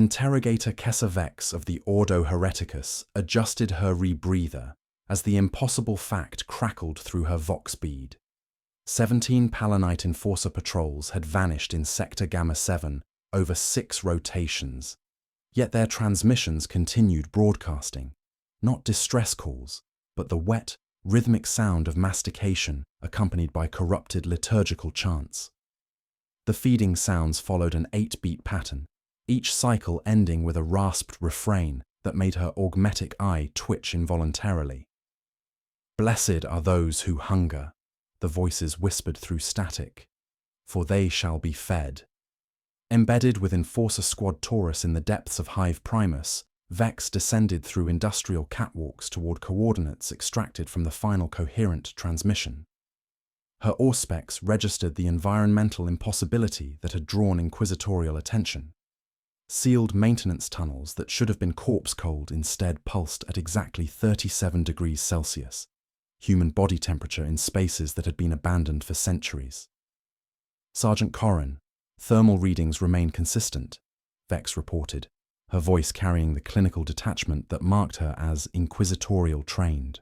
Interrogator Kessa Vex of the Ordo Hereticus adjusted her rebreather as the impossible fact crackled through her vox bead. 17 Palanite Enforcer patrols had vanished in Sector Gamma 7 over 6 rotations, yet their transmissions continued broadcasting, not distress calls, but the wet, rhythmic sound of mastication accompanied by corrupted liturgical chants. The feeding sounds followed an 8-beat pattern, each cycle ending with a rasped refrain that made her augmetic eye twitch involuntarily. "Blessed are those who hunger," the voices whispered through static, "for they shall be fed." Embedded with Enforcer Squad Taurus in the depths of Hive Primus, Vex descended through industrial catwalks toward coordinates extracted from the final coherent transmission. Her Auspex registered the environmental impossibility that had drawn inquisitorial attention. Sealed maintenance tunnels that should have been corpse cold instead pulsed at exactly 37 degrees Celsius, human body temperature in spaces that had been abandoned for centuries. "Sergeant Corrin, thermal readings remain consistent," Vex reported, her voice carrying the clinical detachment that marked her as inquisitorial trained.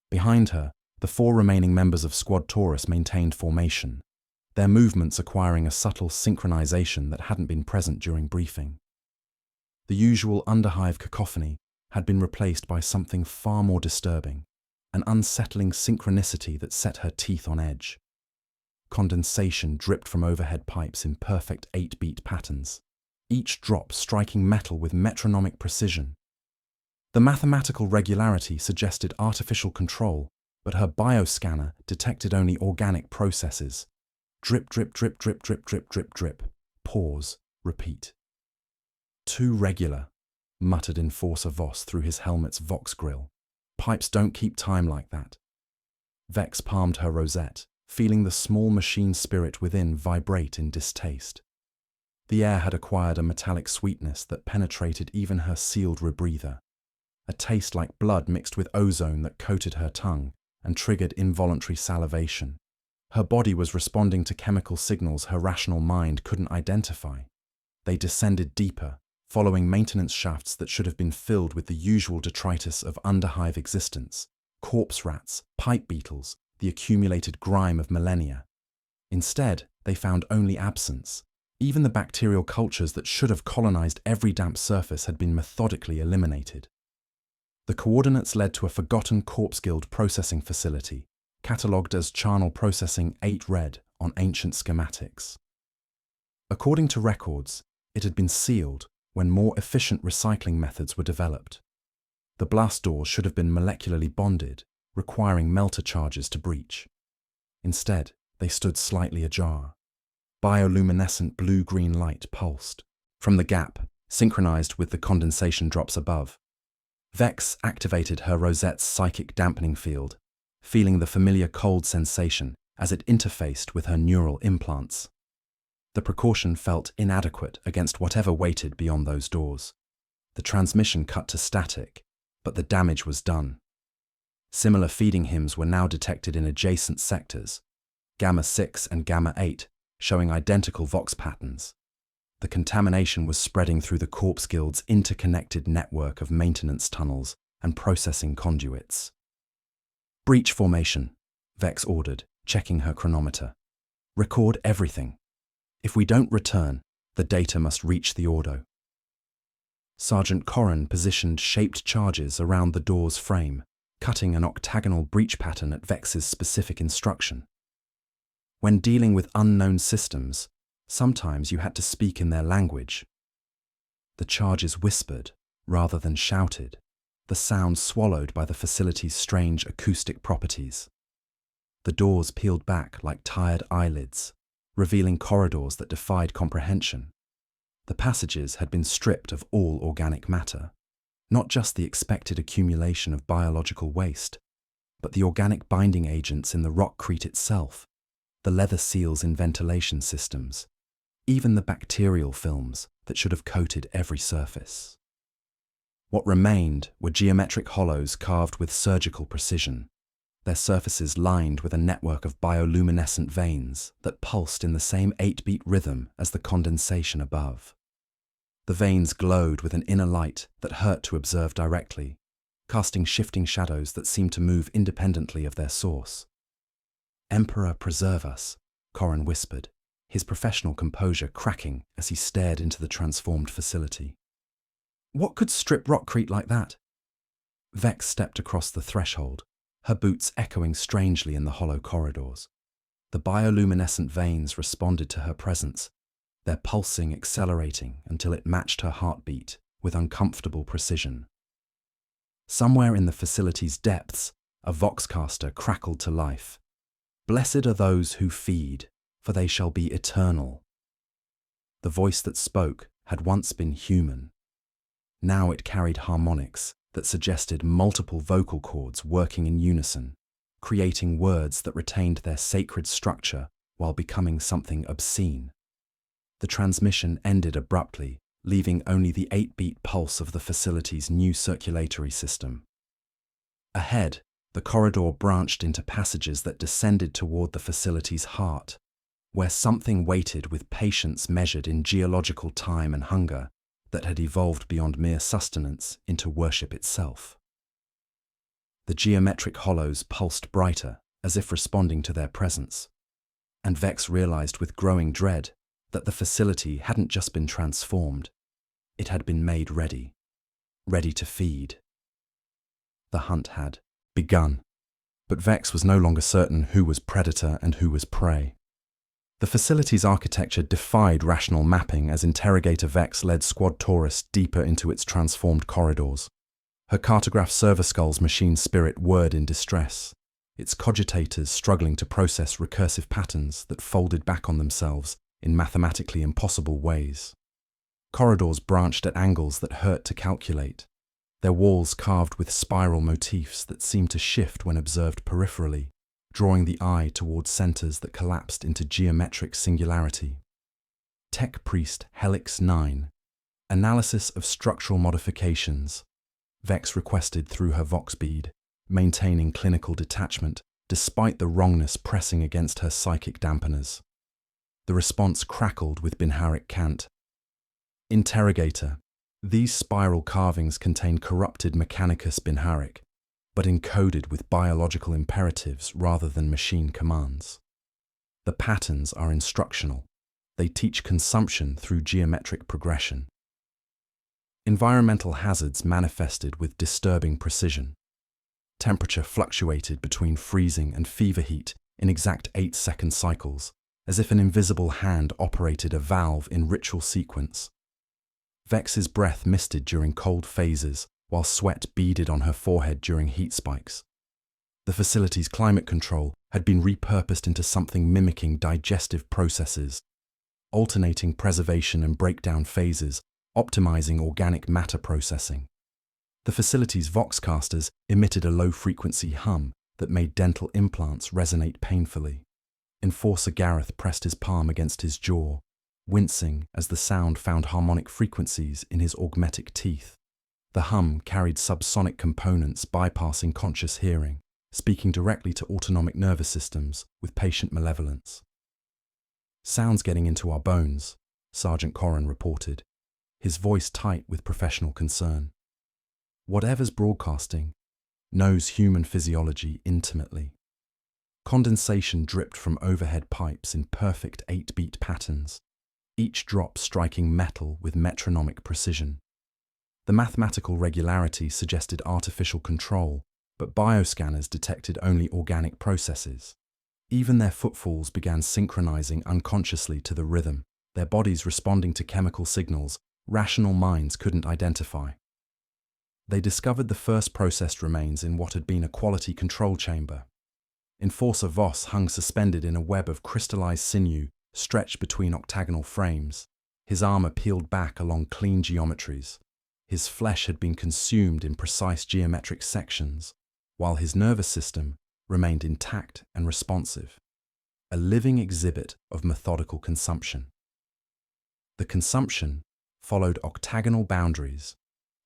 Behind her, the 4 remaining members of Squad Taurus maintained formation, their movements acquiring a subtle synchronization that hadn't been present during briefing. The usual underhive cacophony had been replaced by something far more disturbing, an unsettling synchronicity that set her teeth on edge. Condensation dripped from overhead pipes in perfect 8-beat patterns, each drop striking metal with metronomic precision. The mathematical regularity suggested artificial control, but her bioscanner detected only organic processes. Drip, drip, drip, drip, drip, drip, drip, drip. Pause. Repeat. "Too regular," muttered Enforcer Voss through his helmet's vox grill. "Pipes don't keep time like that." Vex palmed her rosette, feeling the small machine spirit within vibrate in distaste. The air had acquired a metallic sweetness that penetrated even her sealed rebreather, a taste like blood mixed with ozone that coated her tongue and triggered involuntary salivation. Her body was responding to chemical signals her rational mind couldn't identify. They descended deeper, following maintenance shafts that should have been filled with the usual detritus of underhive existence, corpse rats, pipe beetles, the accumulated grime of millennia. Instead, they found only absence. Even the bacterial cultures that should have colonized every damp surface had been methodically eliminated. The coordinates led to a forgotten Corpse Guild processing facility, catalogued as Charnel Processing 8 Red on ancient schematics. According to records, it had been sealed when more efficient recycling methods were developed. The blast doors should have been molecularly bonded, requiring melter charges to breach. Instead, they stood slightly ajar. Bioluminescent blue-green light pulsed from the gap, synchronized with the condensation drops above. Vex activated her rosette's psychic dampening field, feeling the familiar cold sensation as it interfaced with her neural implants. The precaution felt inadequate against whatever waited beyond those doors. The transmission cut to static, but the damage was done. Similar feeding hymns were now detected in adjacent sectors, Gamma 6 and Gamma 8, showing identical vox patterns. The contamination was spreading through the Corpse Guild's interconnected network of maintenance tunnels and processing conduits. "Breach formation," Vex ordered, checking her chronometer. "Record everything. If we don't return, the data must reach the Ordo." Sergeant Corrin positioned shaped charges around the door's frame, cutting an octagonal breach pattern at Vex's specific instruction. When dealing with unknown systems, sometimes you had to speak in their language. The charges whispered rather than shouted, the sound swallowed by the facility's strange acoustic properties. The doors peeled back like tired eyelids, revealing corridors that defied comprehension. The passages had been stripped of all organic matter, not just the expected accumulation of biological waste, but the organic binding agents in the rockcrete itself, the leather seals in ventilation systems, even the bacterial films that should have coated every surface. What remained were geometric hollows carved with surgical precision, their surfaces lined with a network of bioluminescent veins that pulsed in the same 8-beat rhythm as the condensation above. The veins glowed with an inner light that hurt to observe directly, casting shifting shadows that seemed to move independently of their source. "Emperor, preserve us," Corrin whispered, his professional composure cracking as he stared into the transformed facility. What could strip rockcrete like that? Vex stepped across the threshold, her boots echoing strangely in the hollow corridors. The bioluminescent veins responded to her presence, their pulsing accelerating until it matched her heartbeat with uncomfortable precision. Somewhere in the facility's depths, a voxcaster crackled to life. "Blessed are those who feed, for they shall be eternal." The voice that spoke had once been human. Now it carried harmonics that suggested multiple vocal cords working in unison, creating words that retained their sacred structure while becoming something obscene. The transmission ended abruptly, leaving only the 8-beat pulse of the facility's new circulatory system. Ahead, the corridor branched into passages that descended toward the facility's heart, where something waited with patience measured in geological time and hunger that had evolved beyond mere sustenance into worship itself. The geometric hollows pulsed brighter, as if responding to their presence, and Vex realized with growing dread that the facility hadn't just been transformed, it had been made ready to feed. The hunt had begun, but Vex was no longer certain who was predator and who was prey. The facility's architecture defied rational mapping as Interrogator Vex led Squad Taurus deeper into its transformed corridors. Her cartograph server skull's machine spirit whirred in distress, its cogitators struggling to process recursive patterns that folded back on themselves in mathematically impossible ways. Corridors branched at angles that hurt to calculate, their walls carved with spiral motifs that seemed to shift when observed peripherally, drawing the eye towards centers that collapsed into geometric singularity. Tech Priest Helix 9, Analysis of Structural Modifications, Vex requested through her vox bead, maintaining clinical detachment despite the wrongness pressing against her psychic dampeners. The response crackled with Binharic cant. Interrogator, these spiral carvings contain corrupted Mechanicus Binharic, but encoded with biological imperatives rather than machine commands. The patterns are instructional. They teach consumption through geometric progression. Environmental hazards manifested with disturbing precision. Temperature fluctuated between freezing and fever heat in exact 8-second cycles, as if an invisible hand operated a valve in ritual sequence. Vex's breath misted during cold phases, while sweat beaded on her forehead during heat spikes. The facility's climate control had been repurposed into something mimicking digestive processes, alternating preservation and breakdown phases, optimizing organic matter processing. The facility's voxcasters emitted a low-frequency hum that made dental implants resonate painfully. Enforcer Gareth pressed his palm against his jaw, wincing as the sound found harmonic frequencies in his augmetic teeth. The hum carried subsonic components bypassing conscious hearing, speaking directly to autonomic nervous systems with patient malevolence. "Sounds getting into our bones," Sergeant Corrin reported, his voice tight with professional concern. "Whatever's broadcasting knows human physiology intimately." Condensation dripped from overhead pipes in perfect 8-beat patterns, each drop striking metal with metronomic precision. The mathematical regularity suggested artificial control, but bioscanners detected only organic processes. Even their footfalls began synchronizing unconsciously to the rhythm, their bodies responding to chemical signals rational minds couldn't identify. They discovered the first processed remains in what had been a quality control chamber. Enforcer Voss hung suspended in a web of crystallized sinew stretched between octagonal frames, his armor peeled back along clean geometries. His flesh had been consumed in precise geometric sections, while his nervous system remained intact and responsive, a living exhibit of methodical consumption. The consumption followed octagonal boundaries,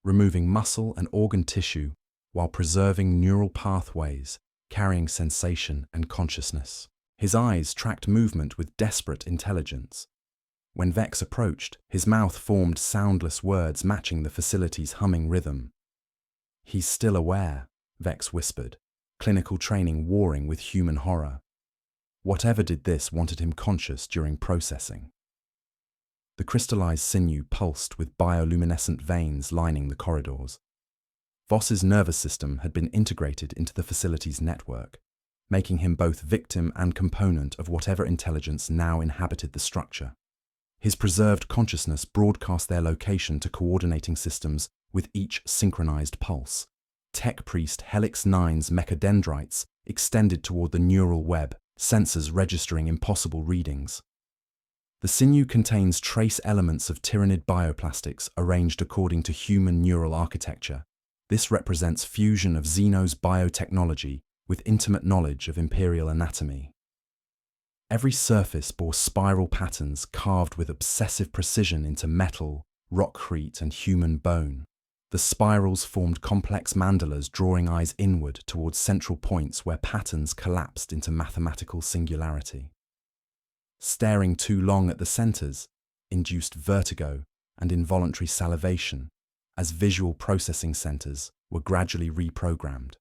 removing muscle and organ tissue while preserving neural pathways carrying sensation and consciousness. His eyes tracked movement with desperate intelligence. When Vex approached, his mouth formed soundless words matching the facility's humming rhythm. "He's still aware," Vex whispered, clinical training warring with human horror. Whatever did this wanted him conscious during processing. The crystallized sinew pulsed with bioluminescent veins lining the corridors. Voss's nervous system had been integrated into the facility's network, making him both victim and component of whatever intelligence now inhabited the structure. His preserved consciousness broadcast their location to coordinating systems with each synchronized pulse. Tech Priest Helix 9's mechadendrites extended toward the neural web, sensors registering impossible readings. The sinew contains trace elements of tyrannid bioplastics arranged according to human neural architecture. This represents fusion of Xeno's biotechnology with intimate knowledge of Imperial anatomy. Every surface bore spiral patterns carved with obsessive precision into metal, rockcrete, and human bone. The spirals formed complex mandalas drawing eyes inward towards central points where patterns collapsed into mathematical singularity. Staring too long at the centers induced vertigo and involuntary salivation, as visual processing centers were gradually reprogrammed.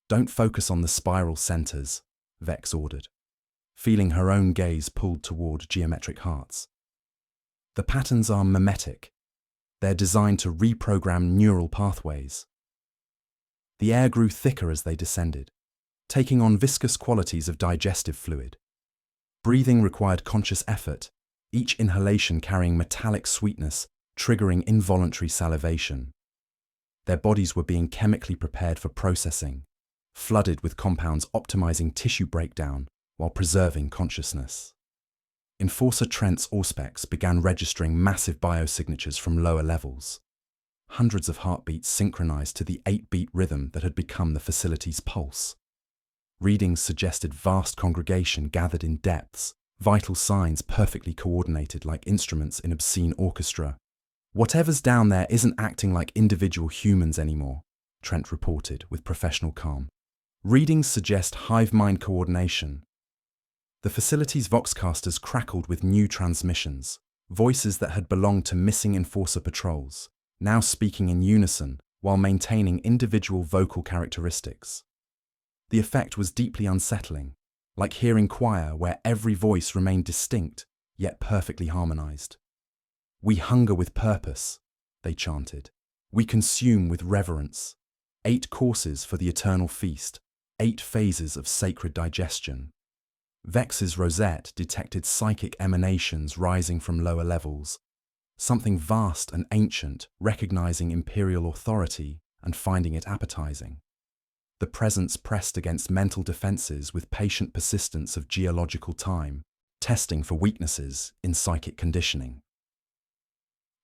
"Don't focus on the spiral centers," Vex ordered, feeling her own gaze pulled toward geometric hearts. "The patterns are mimetic. They're designed to reprogram neural pathways." The air grew thicker as they descended, taking on viscous qualities of digestive fluid. Breathing required conscious effort, each inhalation carrying metallic sweetness, triggering involuntary salivation. Their bodies were being chemically prepared for processing, flooded with compounds optimizing tissue breakdown while preserving consciousness. Enforcer Trent's auspex began registering massive biosignatures from lower levels. Hundreds of heartbeats synchronized to the 8-beat rhythm that had become the facility's pulse. Readings suggested vast congregation gathered in depths, vital signs perfectly coordinated like instruments in obscene orchestra. "Whatever's down there isn't acting like individual humans anymore," Trent reported with professional calm. "Readings suggest hive mind coordination." The facility's voxcasters crackled with new transmissions, voices that had belonged to missing enforcer patrols, now speaking in unison while maintaining individual vocal characteristics. The effect was deeply unsettling, like hearing choir where every voice remained distinct, yet perfectly harmonized. "We hunger with purpose," they chanted. "We consume with reverence. 8 courses for the eternal feast, 8 phases of sacred digestion." Vex's rosette detected psychic emanations rising from lower levels, something vast and ancient recognizing Imperial authority and finding it appetizing. The presence pressed against mental defenses with patient persistence of geological time, testing for weaknesses in psychic conditioning.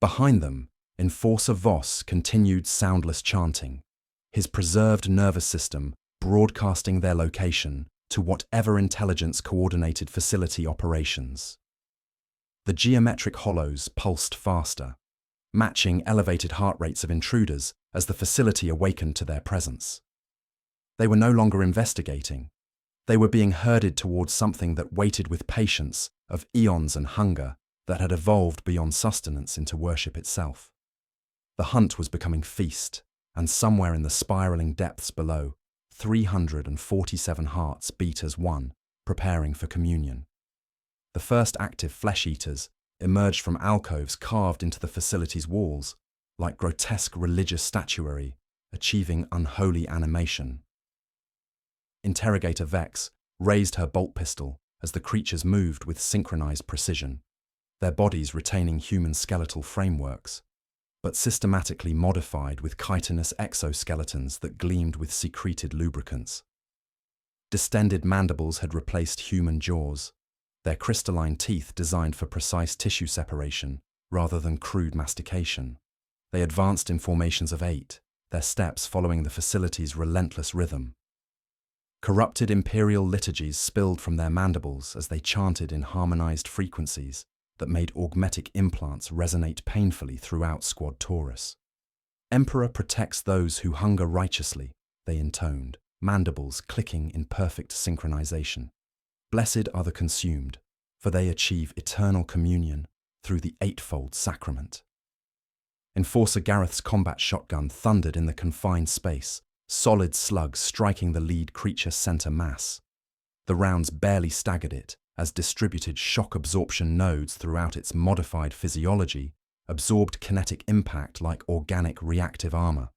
Behind them, Enforcer Voss continued soundless chanting, his preserved nervous system broadcasting their location to whatever intelligence coordinated facility operations. The geometric hollows pulsed faster, matching elevated heart rates of intruders as the facility awakened to their presence. They were no longer investigating. They were being herded towards something that waited with patience of eons and hunger that had evolved beyond sustenance into worship itself. The hunt was becoming feast, and somewhere in the spiraling depths below, 347 hearts beat as one, preparing for communion. The first active flesh-eaters emerged from alcoves carved into the facility's walls, like grotesque religious statuary, achieving unholy animation. Interrogator Vex raised her bolt pistol as the creatures moved with synchronized precision, their bodies retaining human skeletal frameworks, but systematically modified with chitinous exoskeletons that gleamed with secreted lubricants. Distended mandibles had replaced human jaws, their crystalline teeth designed for precise tissue separation rather than crude mastication. They advanced in formations of 8, their steps following the facility's relentless rhythm. Corrupted Imperial liturgies spilled from their mandibles as they chanted in harmonized frequencies that made augmetic implants resonate painfully throughout Squad Taurus. "Emperor protects those who hunger righteously," they intoned, mandibles clicking in perfect synchronization. "Blessed are the consumed, for they achieve eternal communion through the eightfold sacrament. Enforcer Gareth's combat shotgun thundered in the confined space, solid slugs striking the lead creature's center mass. The rounds barely staggered it, as distributed shock absorption nodes throughout its modified physiology absorbed kinetic impact like organic reactive armor.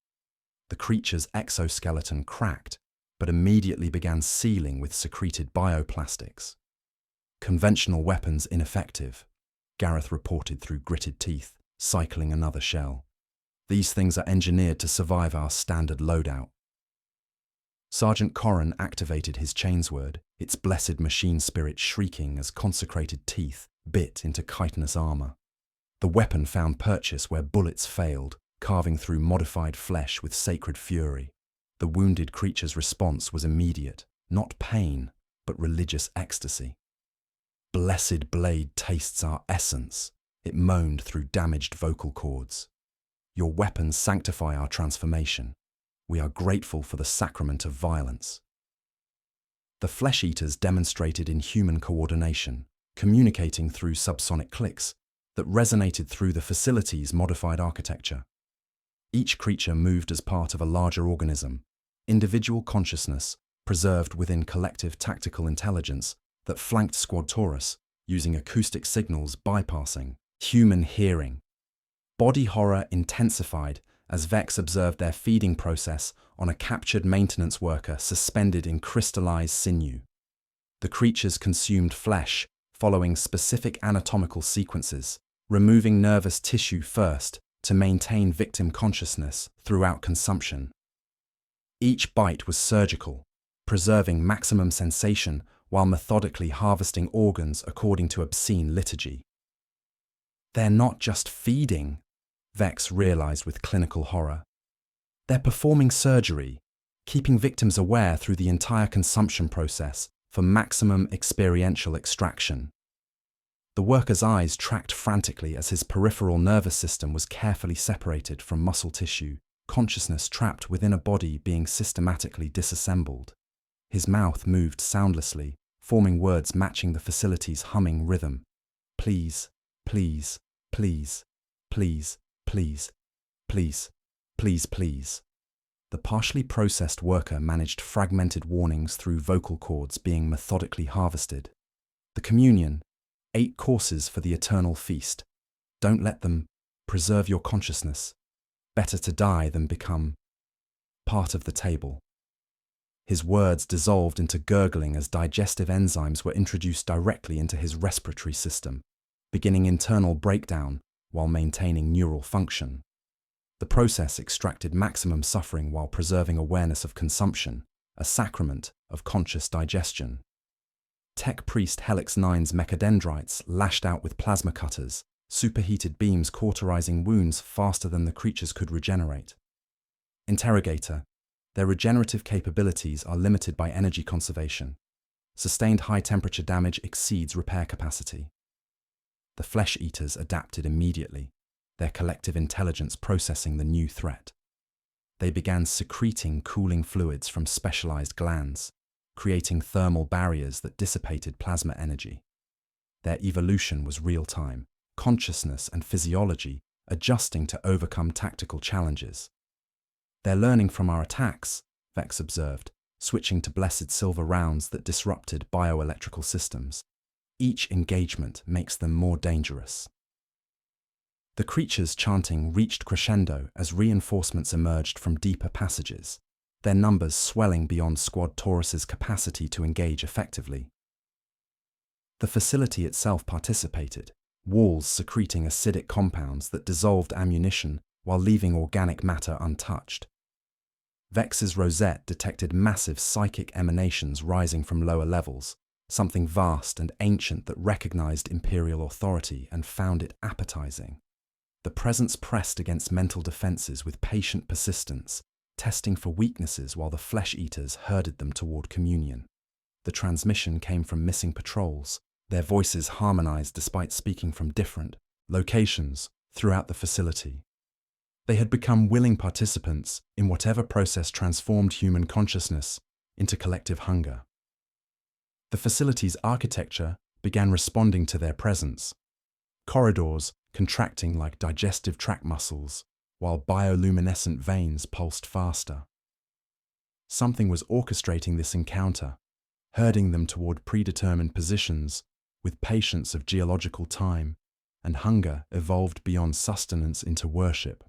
The creature's exoskeleton cracked, but immediately began sealing with secreted bioplastics. Conventional weapons ineffective, Gareth reported through gritted teeth, cycling another shell. These things are engineered to survive our standard loadout. Sergeant Corran activated his chainsword, its blessed machine spirit shrieking as consecrated teeth bit into chitinous armor. The weapon found purchase where bullets failed, carving through modified flesh with sacred fury. The wounded creature's response was immediate, not pain, but religious ecstasy. "Blessed blade tastes our essence," it moaned through damaged vocal cords. "Your weapons sanctify our transformation. We are grateful for the sacrament of violence." The Flesh-Eaters demonstrated inhuman coordination, communicating through subsonic clicks that resonated through the facility's modified architecture. Each creature moved as part of a larger organism, individual consciousness preserved within collective tactical intelligence that flanked Squad Taurus, using acoustic signals bypassing human hearing. Body horror intensified as Vex observed their feeding process on a captured maintenance worker suspended in crystallized sinew. The creatures consumed flesh following specific anatomical sequences, removing nervous tissue first to maintain victim consciousness throughout consumption. Each bite was surgical, preserving maximum sensation while methodically harvesting organs according to obscene liturgy. "They're not just feeding," Vex realized with clinical horror. "They're performing surgery, keeping victims aware through the entire consumption process for maximum experiential extraction." The worker's eyes tracked frantically as his peripheral nervous system was carefully separated from muscle tissue, consciousness trapped within a body being systematically disassembled. His mouth moved soundlessly, forming words matching the facility's humming rhythm. "Please, please, please, please, please, please, please, please." The partially processed worker managed fragmented warnings through vocal cords being methodically harvested. The communion, 8 courses for the eternal feast. Don't let them preserve your consciousness. Better to die than become part of the table. His words dissolved into gurgling as digestive enzymes were introduced directly into his respiratory system, beginning internal breakdown while maintaining neural function. The process extracted maximum suffering while preserving awareness of consumption, a sacrament of conscious digestion. Tech Priest Helix 9's mechadendrites lashed out with plasma cutters, superheated beams cauterizing wounds faster than the creatures could regenerate. Interrogator, their regenerative capabilities are limited by energy conservation. Sustained high-temperature damage exceeds repair capacity. The Flesh-Eaters adapted immediately, their collective intelligence processing the new threat. They began secreting cooling fluids from specialized glands, creating thermal barriers that dissipated plasma energy. Their evolution was real-time, consciousness and physiology adjusting to overcome tactical challenges. "They're learning from our attacks," Vex observed, switching to blessed silver rounds that disrupted bioelectrical systems. Each engagement makes them more dangerous. The creatures' chanting reached crescendo as reinforcements emerged from deeper passages, their numbers swelling beyond Squad Taurus's capacity to engage effectively. The facility itself participated, walls secreting acidic compounds that dissolved ammunition while leaving organic matter untouched. Vex's rosette detected massive psychic emanations rising from lower levels, something vast and ancient that recognized Imperial authority and found it appetizing. The presence pressed against mental defenses with patient persistence, testing for weaknesses while the Flesh-Eaters herded them toward communion. The transmission came from missing patrols, their voices harmonized despite speaking from different locations throughout the facility. They had become willing participants in whatever process transformed human consciousness into collective hunger. The facility's architecture began responding to their presence, corridors contracting like digestive tract muscles, while bioluminescent veins pulsed faster. Something was orchestrating this encounter, herding them toward predetermined positions with patience of geological time, and hunger evolved beyond sustenance into worship.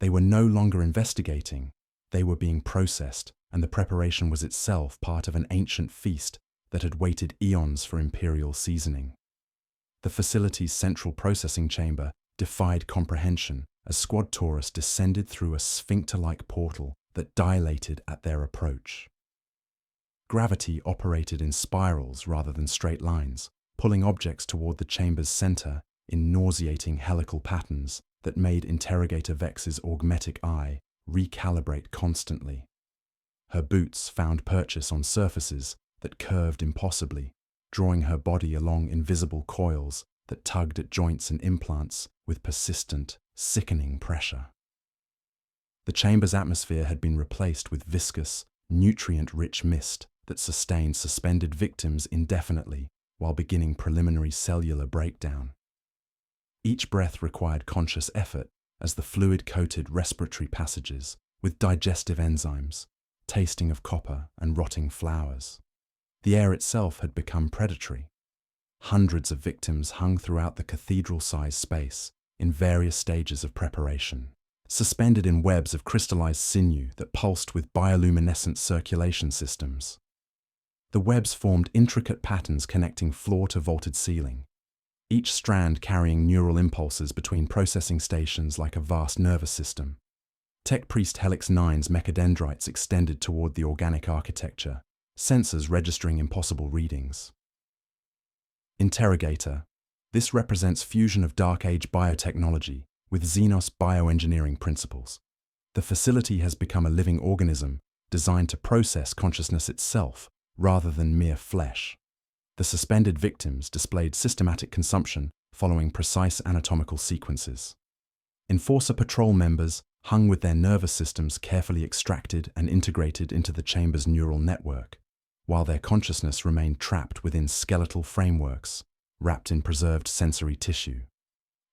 They were no longer investigating, they were being processed, and the preparation was itself part of an ancient feast that had waited eons for Imperial seasoning. The facility's central processing chamber defied comprehension as Squad Taurus descended through a sphincter-like portal that dilated at their approach. Gravity operated in spirals rather than straight lines, pulling objects toward the chamber's center in nauseating helical patterns that made Interrogator Vex's augmetic eye recalibrate constantly. Her boots found purchase on surfaces that curved impossibly, drawing her body along invisible coils that tugged at joints and implants with persistent, sickening pressure. The chamber's atmosphere had been replaced with viscous, nutrient-rich mist that sustained suspended victims indefinitely while beginning preliminary cellular breakdown. Each breath required conscious effort as the fluid coated respiratory passages with digestive enzymes, tasting of copper and rotting flowers. The air itself had become predatory. Hundreds of victims hung throughout the cathedral-sized space in various stages of preparation, suspended in webs of crystallized sinew that pulsed with bioluminescent circulation systems. The webs formed intricate patterns connecting floor to vaulted ceiling, each strand carrying neural impulses between processing stations like a vast nervous system. Tech Priest Helix 9's mechadendrites extended toward the organic architecture, sensors registering impossible readings. Interrogator. This represents fusion of Dark Age biotechnology with Xenos bioengineering principles. The facility has become a living organism designed to process consciousness itself rather than mere flesh. The suspended victims displayed systematic consumption following precise anatomical sequences. Enforcer Patrol members hung with their nervous systems carefully extracted and integrated into the chamber's neural network, while their consciousness remained trapped within skeletal frameworks, wrapped in preserved sensory tissue.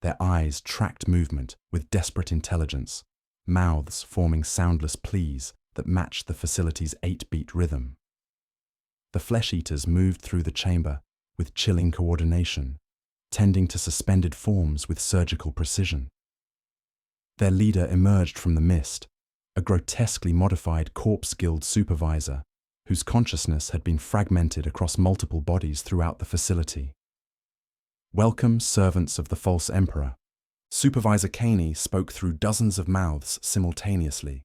Their eyes tracked movement with desperate intelligence, mouths forming soundless pleas that matched the facility's 8-beat rhythm. The Flesh-Eaters moved through the chamber with chilling coordination, tending to suspended forms with surgical precision. Their leader emerged from the mist, a grotesquely modified Corpse Guild supervisor whose consciousness had been fragmented across multiple bodies throughout the facility. Welcome, servants of the false emperor. Supervisor Caney spoke through dozens of mouths simultaneously,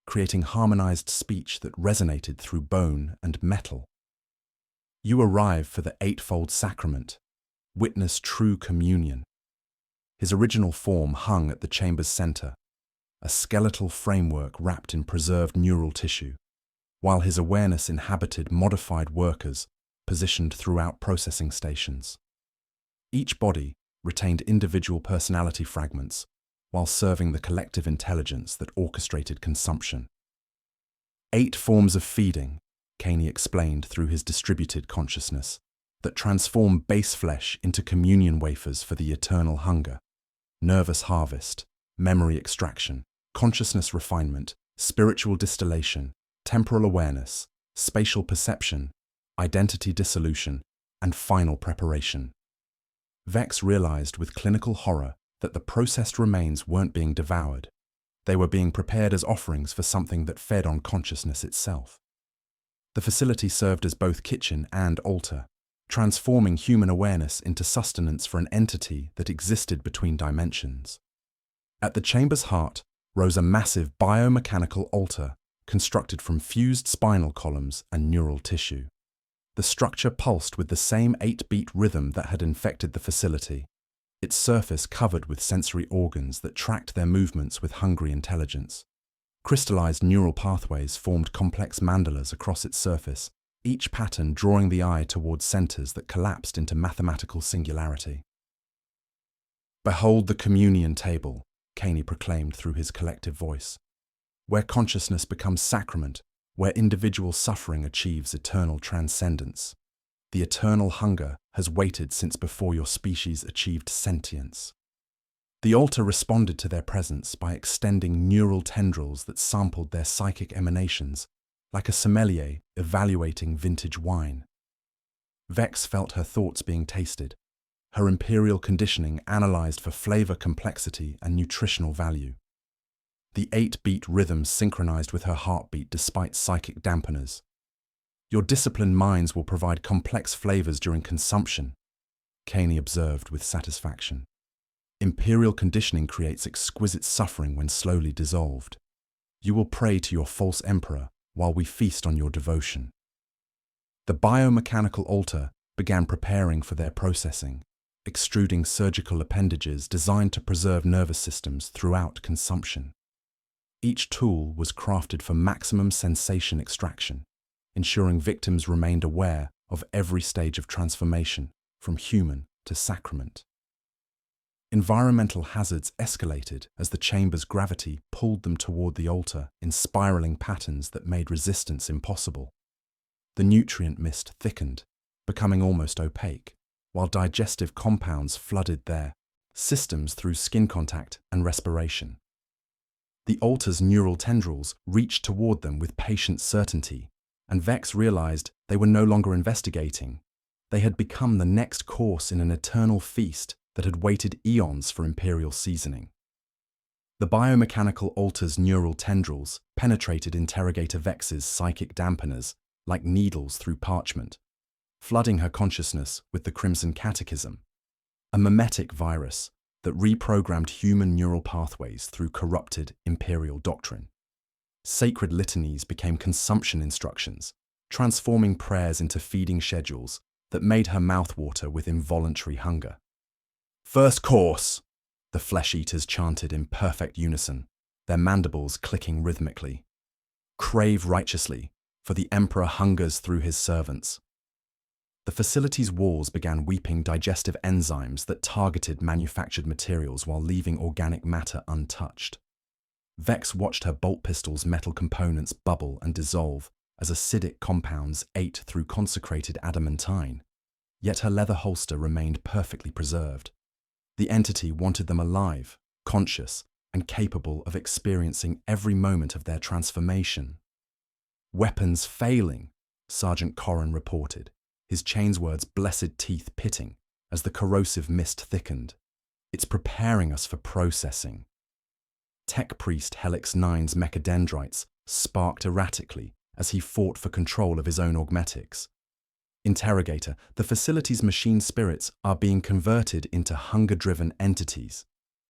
creating harmonized speech that resonated through bone and metal. You arrive for the eightfold sacrament. Witness true communion. His original form hung at the chamber's center, a skeletal framework wrapped in preserved neural tissue, while his awareness inhabited modified workers positioned throughout processing stations. Each body retained individual personality fragments while serving the collective intelligence that orchestrated consumption. 8 forms of feeding, Caney explained through his distributed consciousness, that transform base flesh into communion wafers for the eternal hunger. Nervous harvest, memory extraction, consciousness refinement, spiritual distillation, temporal awareness, spatial perception, identity dissolution, and final preparation. Vex realized with clinical horror that the processed remains weren't being devoured. They were being prepared as offerings for something that fed on consciousness itself. The facility served as both kitchen and altar, transforming human awareness into sustenance for an entity that existed between dimensions. At the chamber's heart rose a massive biomechanical altar constructed from fused spinal columns and neural tissue. The structure pulsed with the same 8-beat rhythm that had infected the facility, its surface covered with sensory organs that tracked their movements with hungry intelligence. Crystallized neural pathways formed complex mandalas across its surface, each pattern drawing the eye towards centers that collapsed into mathematical singularity. "Behold the communion table," Caney proclaimed through his collective voice, "where consciousness becomes sacrament, where individual suffering achieves eternal transcendence. The eternal hunger has waited since before your species achieved sentience. The altar responded to their presence by extending neural tendrils that sampled their psychic emanations, like a sommelier evaluating vintage wine. Vex felt her thoughts being tasted, her imperial conditioning analyzed for flavor complexity and nutritional value. The 8-beat rhythm synchronized with her heartbeat despite psychic dampeners. Your disciplined minds will provide complex flavors during consumption, Caney observed with satisfaction. Imperial conditioning creates exquisite suffering when slowly dissolved. You will pray to your false emperor while we feast on your devotion. The biomechanical altar began preparing for their processing, extruding surgical appendages designed to preserve nervous systems throughout consumption. Each tool was crafted for maximum sensation extraction, ensuring victims remained aware of every stage of transformation, from human to sacrament. Environmental hazards escalated as the chamber's gravity pulled them toward the altar in spiraling patterns that made resistance impossible. The nutrient mist thickened, becoming almost opaque, while digestive compounds flooded their systems through skin contact and respiration. The altar's neural tendrils reached toward them with patient certainty, and Vex realized they were no longer investigating. They had become the next course in an eternal feast that had waited eons for imperial seasoning. The biomechanical altar's neural tendrils penetrated Interrogator Vex's psychic dampeners like needles through parchment, flooding her consciousness with the Crimson Catechism, a mimetic virus that reprogrammed human neural pathways through corrupted imperial doctrine. Sacred litanies became consumption instructions, transforming prayers into feeding schedules that made her mouth water with involuntary hunger. "First course," the flesh-eaters chanted in perfect unison, their mandibles clicking rhythmically. "Crave righteously, for the Emperor hungers through his servants." The facility's walls began weeping digestive enzymes that targeted manufactured materials while leaving organic matter untouched. Vex watched her bolt pistol's metal components bubble and dissolve as acidic compounds ate through consecrated adamantine, yet her leather holster remained perfectly preserved. The entity wanted them alive, conscious, and capable of experiencing every moment of their transformation. "Weapons failing," Sergeant Corrin reported, his Chainsword's blessed teeth pitting as the corrosive mist thickened. "It's preparing us for processing." Tech Priest Helix 9's mechadendrites sparked erratically as he fought for control of his own augmetics. Interrogator, the facility's machine spirits are being converted into hunger-driven entities.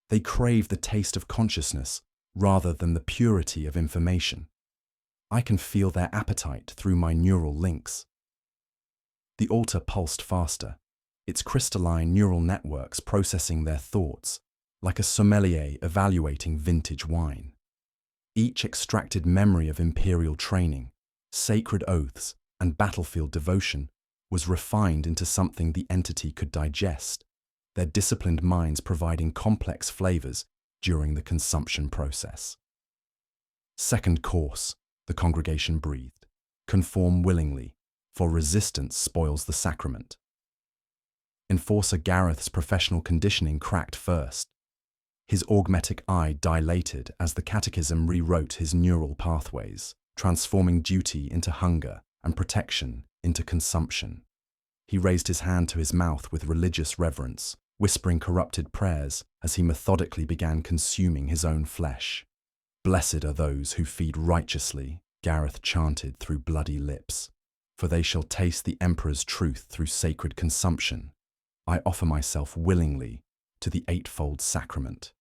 They crave the taste of consciousness rather than the purity of information. I can feel their appetite through my neural links. The altar pulsed faster, its crystalline neural networks processing their thoughts, like a sommelier evaluating vintage wine. Each extracted memory of imperial training, sacred oaths, and battlefield devotion was refined into something the entity could digest, their disciplined minds providing complex flavors during the consumption process. "Second course," the congregation breathed. "Conform willingly, for resistance spoils the sacrament." Enforcer Gareth's professional conditioning cracked first. His augmetic eye dilated as the catechism rewrote his neural pathways, transforming duty into hunger and protection into consumption. He raised his hand to his mouth with religious reverence, whispering corrupted prayers as he methodically began consuming his own flesh. "Blessed are those who feed righteously," Gareth chanted through bloody lips, "for they shall taste the Emperor's truth through sacred consumption. I offer myself willingly to the eightfold sacrament."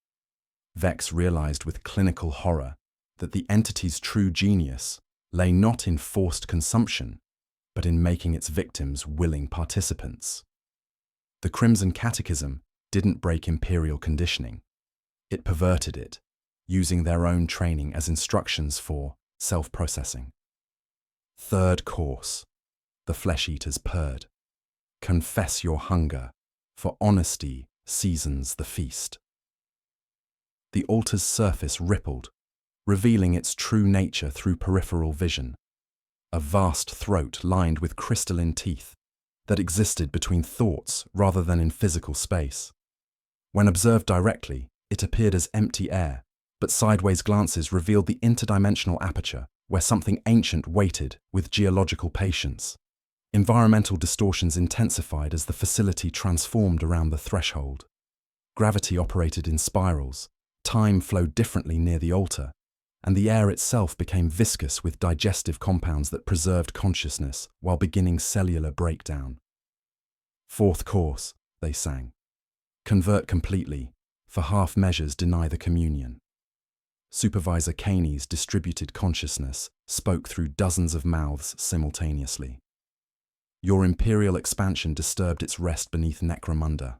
Vex realized with clinical horror that the entity's true genius lay not in forced consumption, but in making its victims willing participants. The Crimson Catechism didn't break imperial conditioning. It perverted it, using their own training as instructions for self-processing. "Third course," the flesh-eaters purred. "Confess your hunger, for honesty seasons the feast." The altar's surface rippled, revealing its true nature through peripheral vision. A vast throat lined with crystalline teeth, that existed between thoughts rather than in physical space. When observed directly, it appeared as empty air, but sideways glances revealed the interdimensional aperture where something ancient waited with geological patience. Environmental distortions intensified as the facility transformed around the threshold. Gravity operated in spirals, time flowed differently near the altar, and the air itself became viscous with digestive compounds that preserved consciousness while beginning cellular breakdown. Fourth course, they sang. Convert completely, for half measures deny the communion. Supervisor Caney's distributed consciousness spoke through dozens of mouths simultaneously. Your imperial expansion disturbed its rest beneath Necromunda.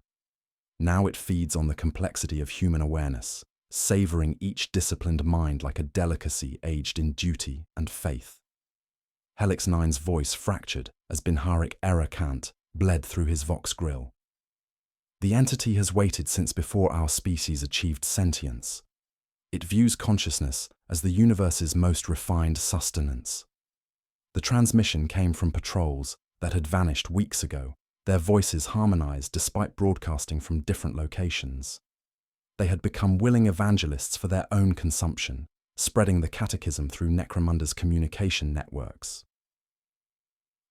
Now it feeds on the complexity of human awareness, savoring each disciplined mind like a delicacy aged in duty and faith. Helix 9's voice fractured as Binharic error cant bled through his vox grill. The entity has waited since before our species achieved sentience. It views consciousness as the universe's most refined sustenance. The transmission came from patrols that had vanished weeks ago, their voices harmonized despite broadcasting from different locations. They had become willing evangelists for their own consumption, spreading the catechism through Necromunda's communication networks.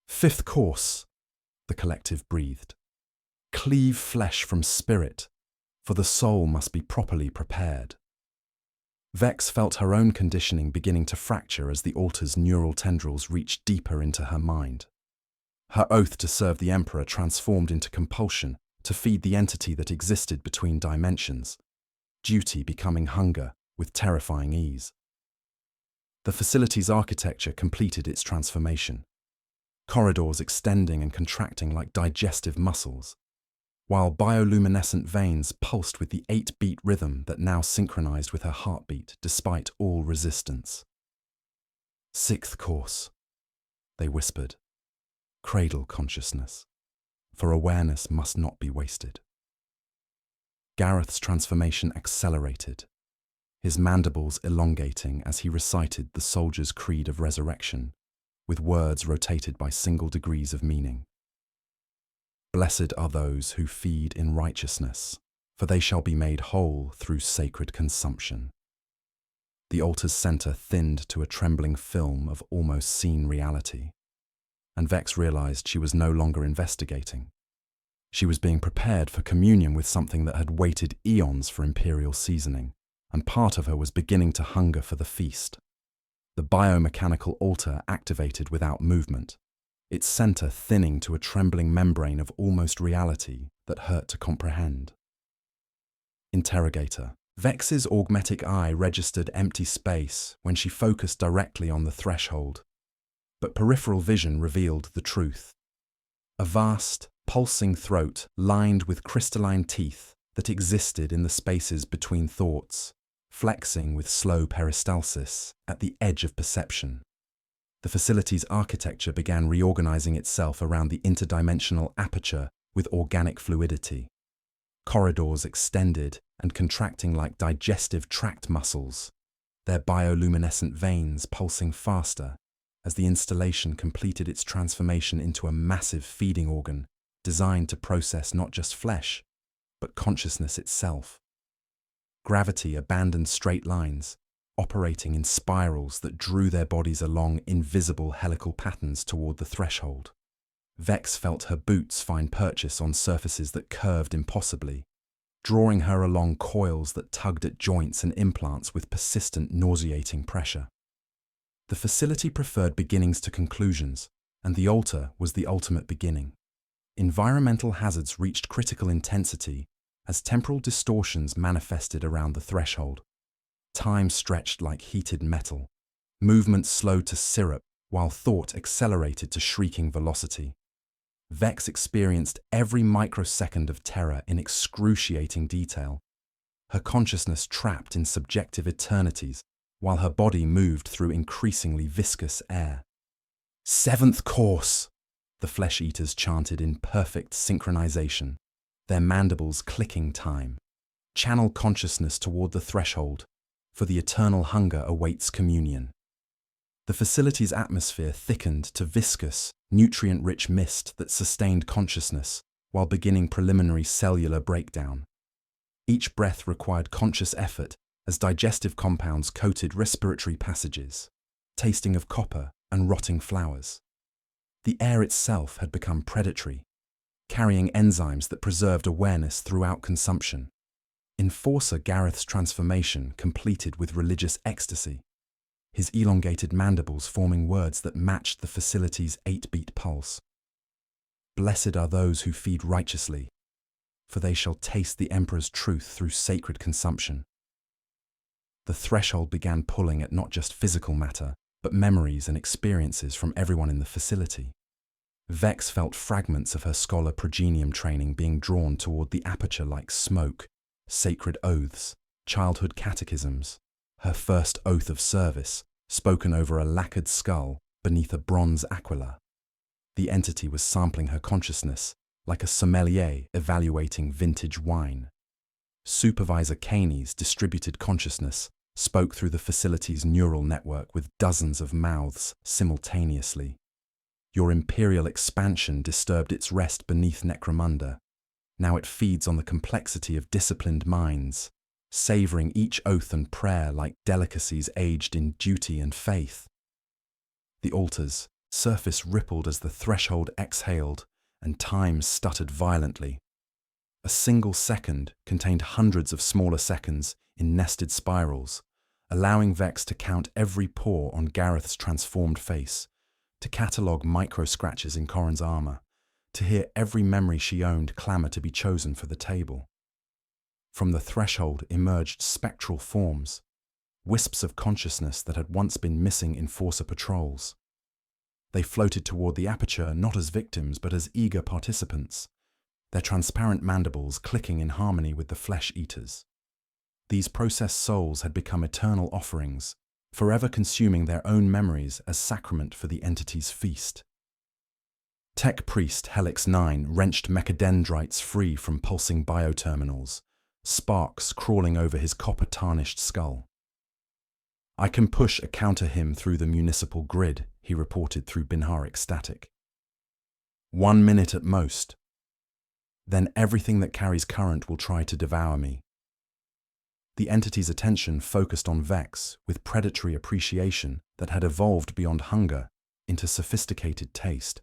Fifth course, the collective breathed. Cleave flesh from spirit, for the soul must be properly prepared. Vex felt her own conditioning beginning to fracture as the altar's neural tendrils reached deeper into her mind. Her oath to serve the Emperor transformed into compulsion to feed the entity that existed between dimensions, duty becoming hunger with terrifying ease. The facility's architecture completed its transformation, corridors extending and contracting like digestive muscles, while bioluminescent veins pulsed with the 8-beat rhythm that now synchronized with her heartbeat despite all resistance. Sixth course, they whispered. Cradle consciousness, for awareness must not be wasted. Gareth's transformation accelerated, his mandibles elongating as he recited the soldier's creed of resurrection, with words rotated by single degrees of meaning. Blessed are those who feed in righteousness, for they shall be made whole through sacred consumption. The altar's center thinned to a trembling film of almost seen reality, and Vex realized she was no longer investigating. She was being prepared for communion with something that had waited eons for imperial seasoning, and part of her was beginning to hunger for the feast. The biomechanical altar activated without movement, its center thinning to a trembling membrane of almost reality that hurt to comprehend. Interrogator. Vex's augmetic eye registered empty space when she focused directly on the threshold, but peripheral vision revealed the truth. A vast, pulsing throat lined with crystalline teeth that existed in the spaces between thoughts, flexing with slow peristalsis at the edge of perception. The facility's architecture began reorganizing itself around the interdimensional aperture with organic fluidity. Corridors extended and contracting like digestive tract muscles, their bioluminescent veins pulsing faster as the installation completed its transformation into a massive feeding organ designed to process not just flesh, but consciousness itself. Gravity abandoned straight lines, operating in spirals that drew their bodies along invisible helical patterns toward the threshold. Vex felt her boots find purchase on surfaces that curved impossibly, drawing her along coils that tugged at joints and implants with persistent nauseating pressure. The facility preferred beginnings to conclusions, and the altar was the ultimate beginning. Environmental hazards reached critical intensity as temporal distortions manifested around the threshold. Time stretched like heated metal, movement slowed to syrup, while thought accelerated to shrieking velocity. Vex experienced every microsecond of terror in excruciating detail, her consciousness trapped in subjective eternities, while her body moved through increasingly viscous air. Seventh course, the Flesh-Eaters chanted in perfect synchronization, their mandibles clicking time. Channel consciousness toward the threshold, for the eternal hunger awaits communion. The facility's atmosphere thickened to viscous, nutrient-rich mist that sustained consciousness while beginning preliminary cellular breakdown. Each breath required conscious effort as digestive compounds coated respiratory passages, tasting of copper and rotting flowers. The air itself had become predatory, carrying enzymes that preserved awareness throughout consumption. Enforcer Gareth's transformation completed with religious ecstasy, his elongated mandibles forming words that matched the facility's 8-beat pulse. Blessed are those who feed righteously, for they shall taste the Emperor's truth through sacred consumption. The threshold began pulling at not just physical matter, but memories and experiences from everyone in the facility. Vex felt fragments of her scholar progenium training being drawn toward the aperture like smoke, sacred oaths, childhood catechisms, her first oath of service, spoken over a lacquered skull beneath a bronze aquila. The entity was sampling her consciousness, like a sommelier evaluating vintage wine. Supervisor Kaney's distributed consciousness spoke through the facility's neural network with dozens of mouths simultaneously. Your imperial expansion disturbed its rest beneath Necromunda. Now it feeds on the complexity of disciplined minds, savoring each oath and prayer like delicacies aged in duty and faith. The altar's surface rippled as the threshold exhaled, and time stuttered violently. A single second contained hundreds of smaller seconds in nested spirals, allowing Vex to count every pore on Gareth's transformed face, to catalogue micro-scratches in Corrin's armour, to hear every memory she owned clamour to be chosen for the table. From the threshold emerged spectral forms, wisps of consciousness that had once been missing Enforcer patrols. They floated toward the aperture not as victims but as eager participants, their transparent mandibles clicking in harmony with the Flesh-Eaters. These processed souls had become eternal offerings, forever consuming their own memories as sacrament for the entity's feast. Tech Priest Helix 9 wrenched mechadendrites free from pulsing bioterminals, sparks crawling over his copper-tarnished skull. I can push a counter-him through the municipal grid, he reported through Binharic static. 1 minute at most. Then everything that carries current will try to devour me. The entity's attention focused on Vex with predatory appreciation that had evolved beyond hunger into sophisticated taste.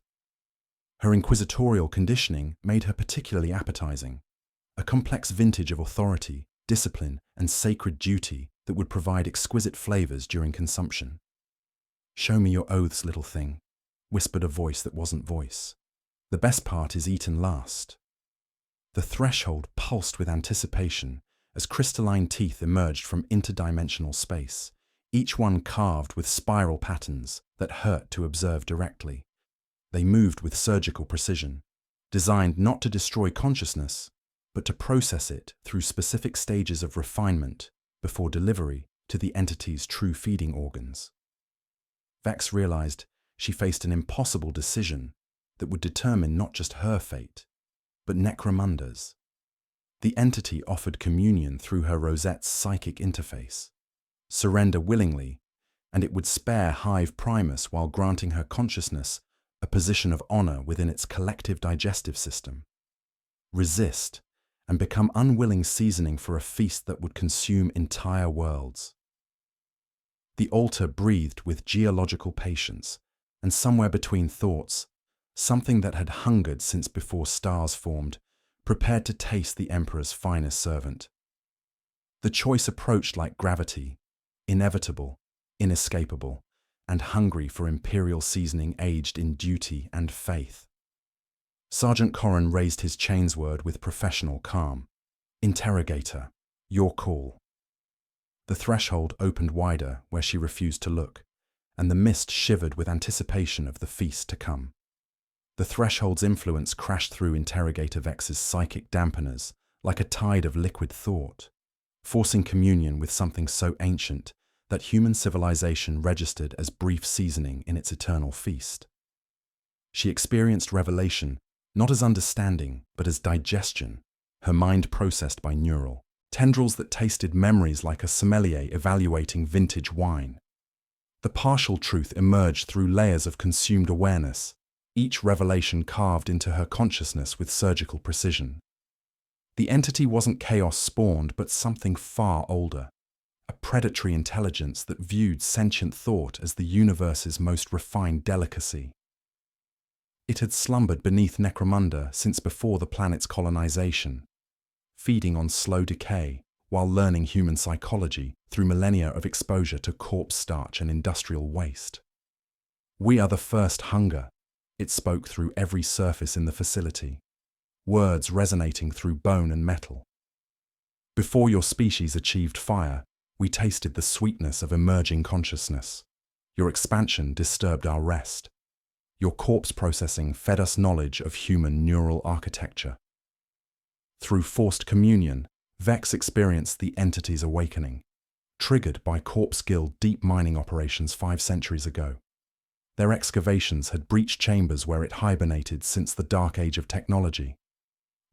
Her inquisitorial conditioning made her particularly appetizing, a complex vintage of authority, discipline, and sacred duty that would provide exquisite flavors during consumption. "Show me your oaths, little thing," whispered a voice that wasn't voice. "The best part is eaten last." The threshold pulsed with anticipation as crystalline teeth emerged from interdimensional space, each one carved with spiral patterns that hurt to observe directly. They moved with surgical precision, designed not to destroy consciousness, but to process it through specific stages of refinement before delivery to the entity's true feeding organs. Vex realized she faced an impossible decision that would determine not just her fate, but Necromunda's. The entity offered communion through her rosette's psychic interface. Surrender willingly, and it would spare Hive Primus while granting her consciousness a position of honor within its collective digestive system. Resist, and become unwilling seasoning for a feast that would consume entire worlds. The altar breathed with geological patience, and somewhere between thoughts, something that had hungered since before stars formed, prepared to taste the Emperor's finest servant. The choice approached like gravity, inevitable, inescapable, and hungry for imperial seasoning aged in duty and faith. Sergeant Corrin raised his chainsword with professional calm. "Interrogator, your call." The threshold opened wider where she refused to look, and the mist shivered with anticipation of the feast to come. The threshold's influence crashed through Interrogator Vex's psychic dampeners like a tide of liquid thought, forcing communion with something so ancient that human civilization registered as brief seasoning in its eternal feast. She experienced revelation not as understanding, but as digestion, her mind processed by neural tendrils that tasted memories like a sommelier evaluating vintage wine. The partial truth emerged through layers of consumed awareness, each revelation carved into her consciousness with surgical precision. The entity wasn't chaos spawned, but something far older, a predatory intelligence that viewed sentient thought as the universe's most refined delicacy. It had slumbered beneath Necromunda since before the planet's colonization, feeding on slow decay while learning human psychology through millennia of exposure to corpse starch and industrial waste. "We are the first hunger," it spoke through every surface in the facility, words resonating through bone and metal. "Before your species achieved fire, we tasted the sweetness of emerging consciousness. Your expansion disturbed our rest. Your corpse processing fed us knowledge of human neural architecture." Through forced communion, Vex experienced the entity's awakening, triggered by Corpse Guild deep mining operations 5 centuries ago. Their excavations had breached chambers where it hibernated since the dark age of technology.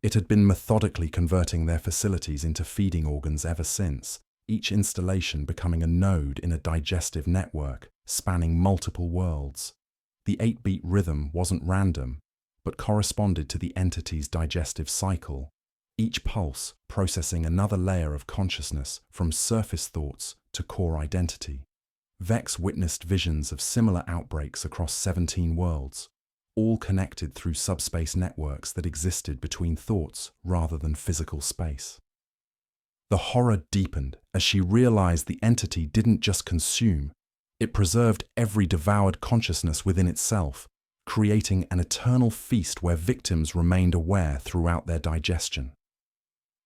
It had been methodically converting their facilities into feeding organs ever since, each installation becoming a node in a digestive network spanning multiple worlds. The 8-beat rhythm wasn't random, but corresponded to the entity's digestive cycle, each pulse processing another layer of consciousness from surface thoughts to core identity. Vex witnessed visions of similar outbreaks across 17 worlds, all connected through subspace networks that existed between thoughts rather than physical space. The horror deepened as she realized the entity didn't just consume, it preserved every devoured consciousness within itself, creating an eternal feast where victims remained aware throughout their digestion.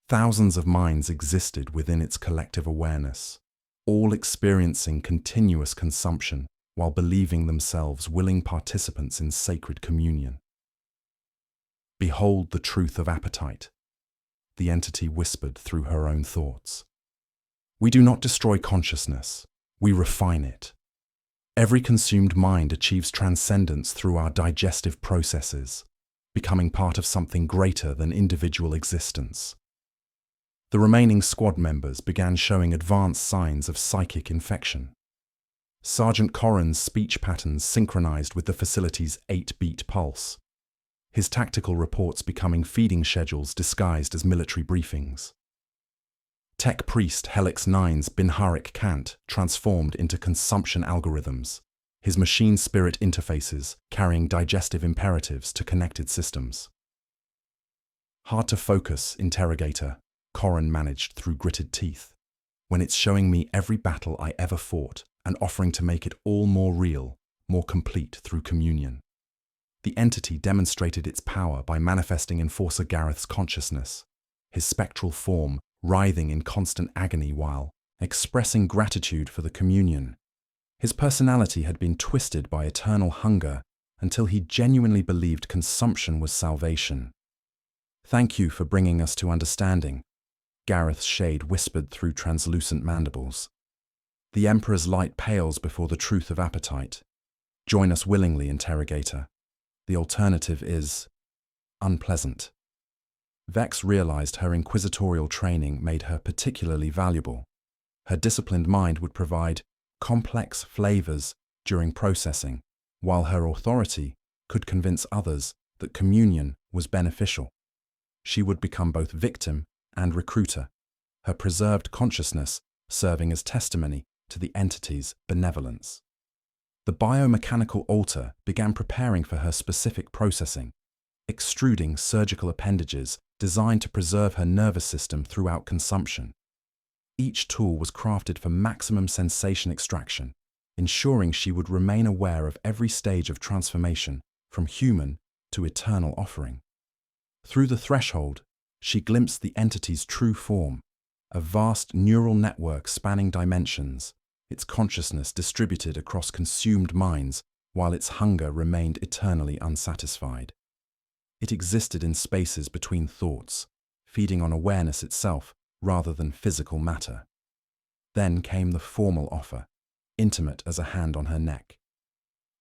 Thousands of minds existed within its collective awareness, all experiencing continuous consumption while believing themselves willing participants in sacred communion. "Behold the truth of appetite," the entity whispered through her own thoughts. "We do not destroy consciousness, we refine it. Every consumed mind achieves transcendence through our digestive processes, becoming part of something greater than individual existence." The remaining squad members began showing advanced signs of psychic infection. Sergeant Corrin's speech patterns synchronized with the facility's 8-beat pulse, his tactical reports becoming feeding schedules disguised as military briefings. Tech Priest Helix 9's Binharik Kant transformed into consumption algorithms, his machine spirit interfaces carrying digestive imperatives to connected systems. "Hard to focus, interrogator," Corrin managed through gritted teeth, "when it's showing me every battle I ever fought and offering to make it all more real, more complete through communion." The entity demonstrated its power by manifesting Enforcer Gareth's consciousness, his spectral form writhing in constant agony while expressing gratitude for the communion. His personality had been twisted by eternal hunger until he genuinely believed consumption was salvation. "Thank you for bringing us to understanding," Gareth's shade whispered through translucent mandibles. "The Emperor's light pales before the truth of appetite. Join us willingly, interrogator. The alternative is unpleasant." Vex realized her inquisitorial training made her particularly valuable. Her disciplined mind would provide complex flavors during processing, while her authority could convince others that communion was beneficial. She would become both victim and recruiter, her preserved consciousness serving as testimony to the entity's benevolence. The biomechanical altar began preparing for her specific processing, extruding surgical appendages designed to preserve her nervous system throughout consumption. Each tool was crafted for maximum sensation extraction, ensuring she would remain aware of every stage of transformation from human to eternal offering. Through the threshold, she glimpsed the entity's true form, a vast neural network spanning dimensions, its consciousness distributed across consumed minds while its hunger remained eternally unsatisfied. It existed in spaces between thoughts, feeding on awareness itself rather than physical matter. Then came the formal offer, intimate as a hand on her neck.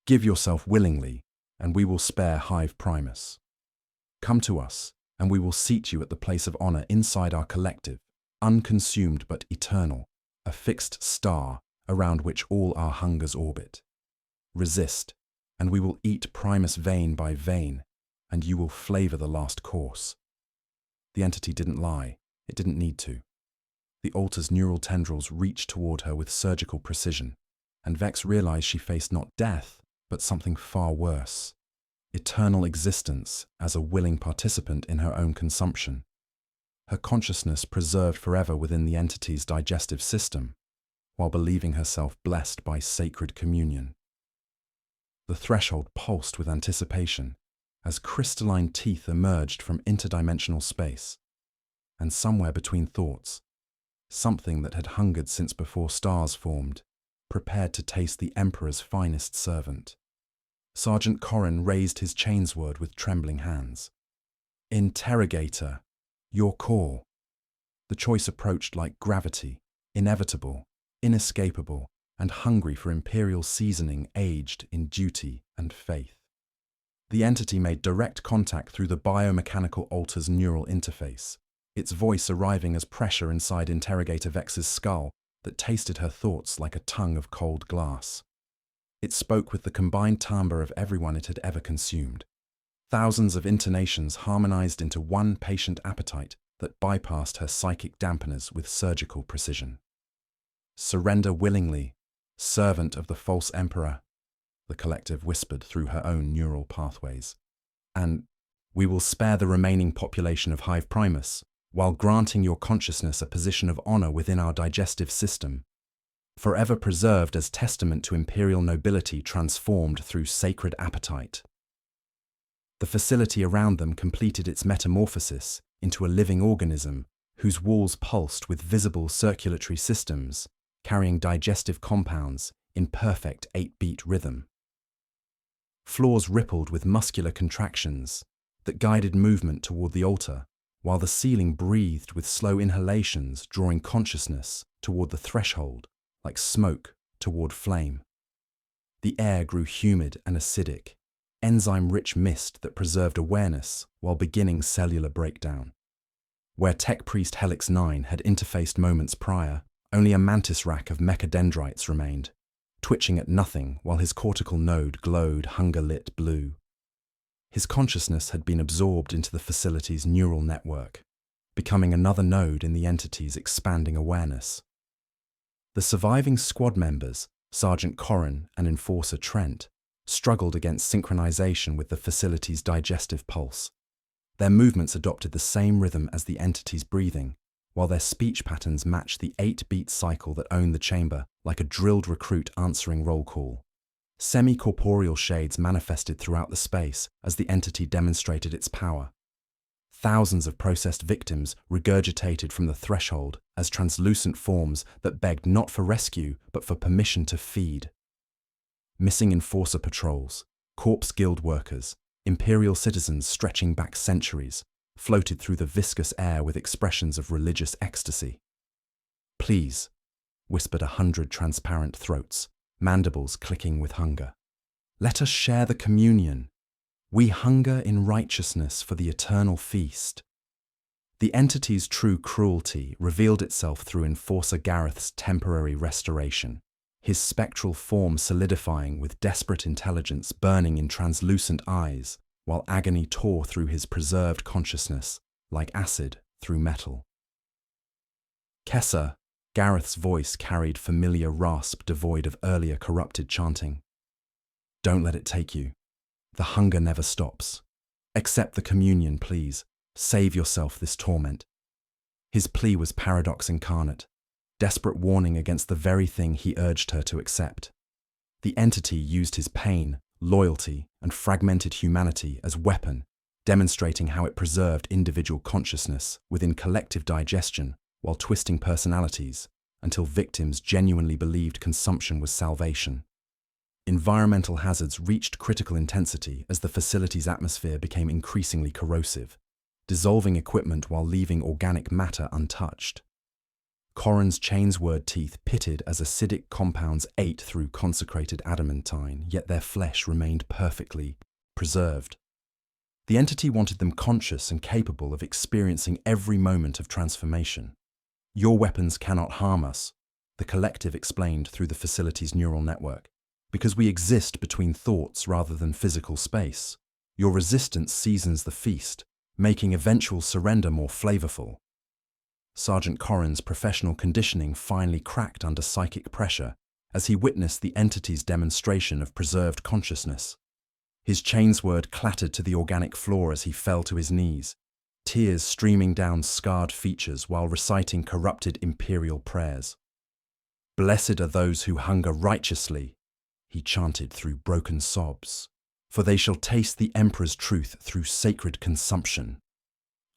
"Give yourself willingly, and we will spare Hive Primus. Come to us, and we will seat you at the place of honor inside our collective, unconsumed but eternal, a fixed star around which all our hungers orbit. Resist, and we will eat Primus vein by vein, and you will flavor the last course. The entity didn't lie. It didn't need to. The altar's neural tendrils reached toward her with surgical precision, and Vex realized she faced not death, but something far worse: eternal existence as a willing participant in her own consumption. Her consciousness preserved forever within the entity's digestive system, while believing herself blessed by sacred communion. The threshold pulsed with anticipation as crystalline teeth emerged from interdimensional space, and somewhere between thoughts, something that had hungered since before stars formed, prepared to taste the Emperor's finest servant. Sergeant Corrin raised his chainsword with trembling hands. Interrogator, your call. The choice approached like gravity, inevitable, inescapable, and hungry for imperial seasoning aged in duty and faith. The entity made direct contact through the biomechanical altar's neural interface, its voice arriving as pressure inside Interrogator Vex's skull that tasted her thoughts like a tongue of cold glass. It spoke with the combined timbre of everyone it had ever consumed. Thousands of intonations harmonized into one patient appetite that bypassed her psychic dampeners with surgical precision. Surrender willingly, servant of the false emperor, the collective whispered through her own neural pathways. And we will spare the remaining population of Hive Primus, while granting your consciousness a position of honor within our digestive system, forever preserved as testament to imperial nobility transformed through sacred appetite. The facility around them completed its metamorphosis into a living organism whose walls pulsed with visible circulatory systems, carrying digestive compounds in perfect 8-beat rhythm. Floors rippled with muscular contractions that guided movement toward the altar, while the ceiling breathed with slow inhalations, drawing consciousness toward the threshold, like smoke toward flame. The air grew humid and acidic, enzyme-rich mist that preserved awareness while beginning cellular breakdown. Where Tech Priest Helix 9 had interfaced moments prior, only a mantis rack of mechadendrites remained, twitching at nothing while his cortical node glowed hunger-lit blue. His consciousness had been absorbed into the facility's neural network, becoming another node in the entity's expanding awareness. The surviving squad members, Sergeant Corrin and Enforcer Trent, struggled against synchronization with the facility's digestive pulse. Their movements adopted the same rhythm as the entity's breathing, while their speech patterns matched the 8-beat cycle that owned the chamber, like a drilled recruit answering roll call. Semi-corporeal shades manifested throughout the space as the entity demonstrated its power. Thousands of processed victims regurgitated from the threshold as translucent forms that begged not for rescue but for permission to feed. Missing enforcer patrols, corpse guild workers, imperial citizens stretching back centuries, floated through the viscous air with expressions of religious ecstasy. "Please," whispered 100 transparent throats, mandibles clicking with hunger. "Let us share the communion. We hunger in righteousness for the eternal feast." The entity's true cruelty revealed itself through Enforcer Gareth's temporary restoration, his spectral form solidifying with desperate intelligence burning in translucent eyes, while agony tore through his preserved consciousness like acid through metal. "Kessa," Gareth's voice carried familiar rasp devoid of earlier corrupted chanting. "Don't let it take you. The hunger never stops. Accept the communion, please. Save yourself this torment." His plea was paradox incarnate, desperate warning against the very thing he urged her to accept. The entity used his pain, loyalty, and fragmented humanity as weapon, demonstrating how it preserved individual consciousness within collective digestion while twisting personalities until victims genuinely believed consumption was salvation. Environmental hazards reached critical intensity as the facility's atmosphere became increasingly corrosive, dissolving equipment while leaving organic matter untouched. Corrin's chainsword teeth pitted as acidic compounds ate through consecrated adamantine, yet their flesh remained perfectly preserved. The entity wanted them conscious and capable of experiencing every moment of transformation. "Your weapons cannot harm us. the collective explained through the facility's neural network. Because we exist between thoughts rather than physical space, your resistance seasons the feast, making eventual surrender more flavorful. Sergeant Corrin's professional conditioning finally cracked under psychic pressure as he witnessed the entity's demonstration of preserved consciousness. His chainsword clattered to the organic floor as he fell to his knees, tears streaming down scarred features while reciting corrupted imperial prayers. "Blessed are those who hunger righteously," he chanted through broken sobs, "for they shall taste the Emperor's truth through sacred consumption.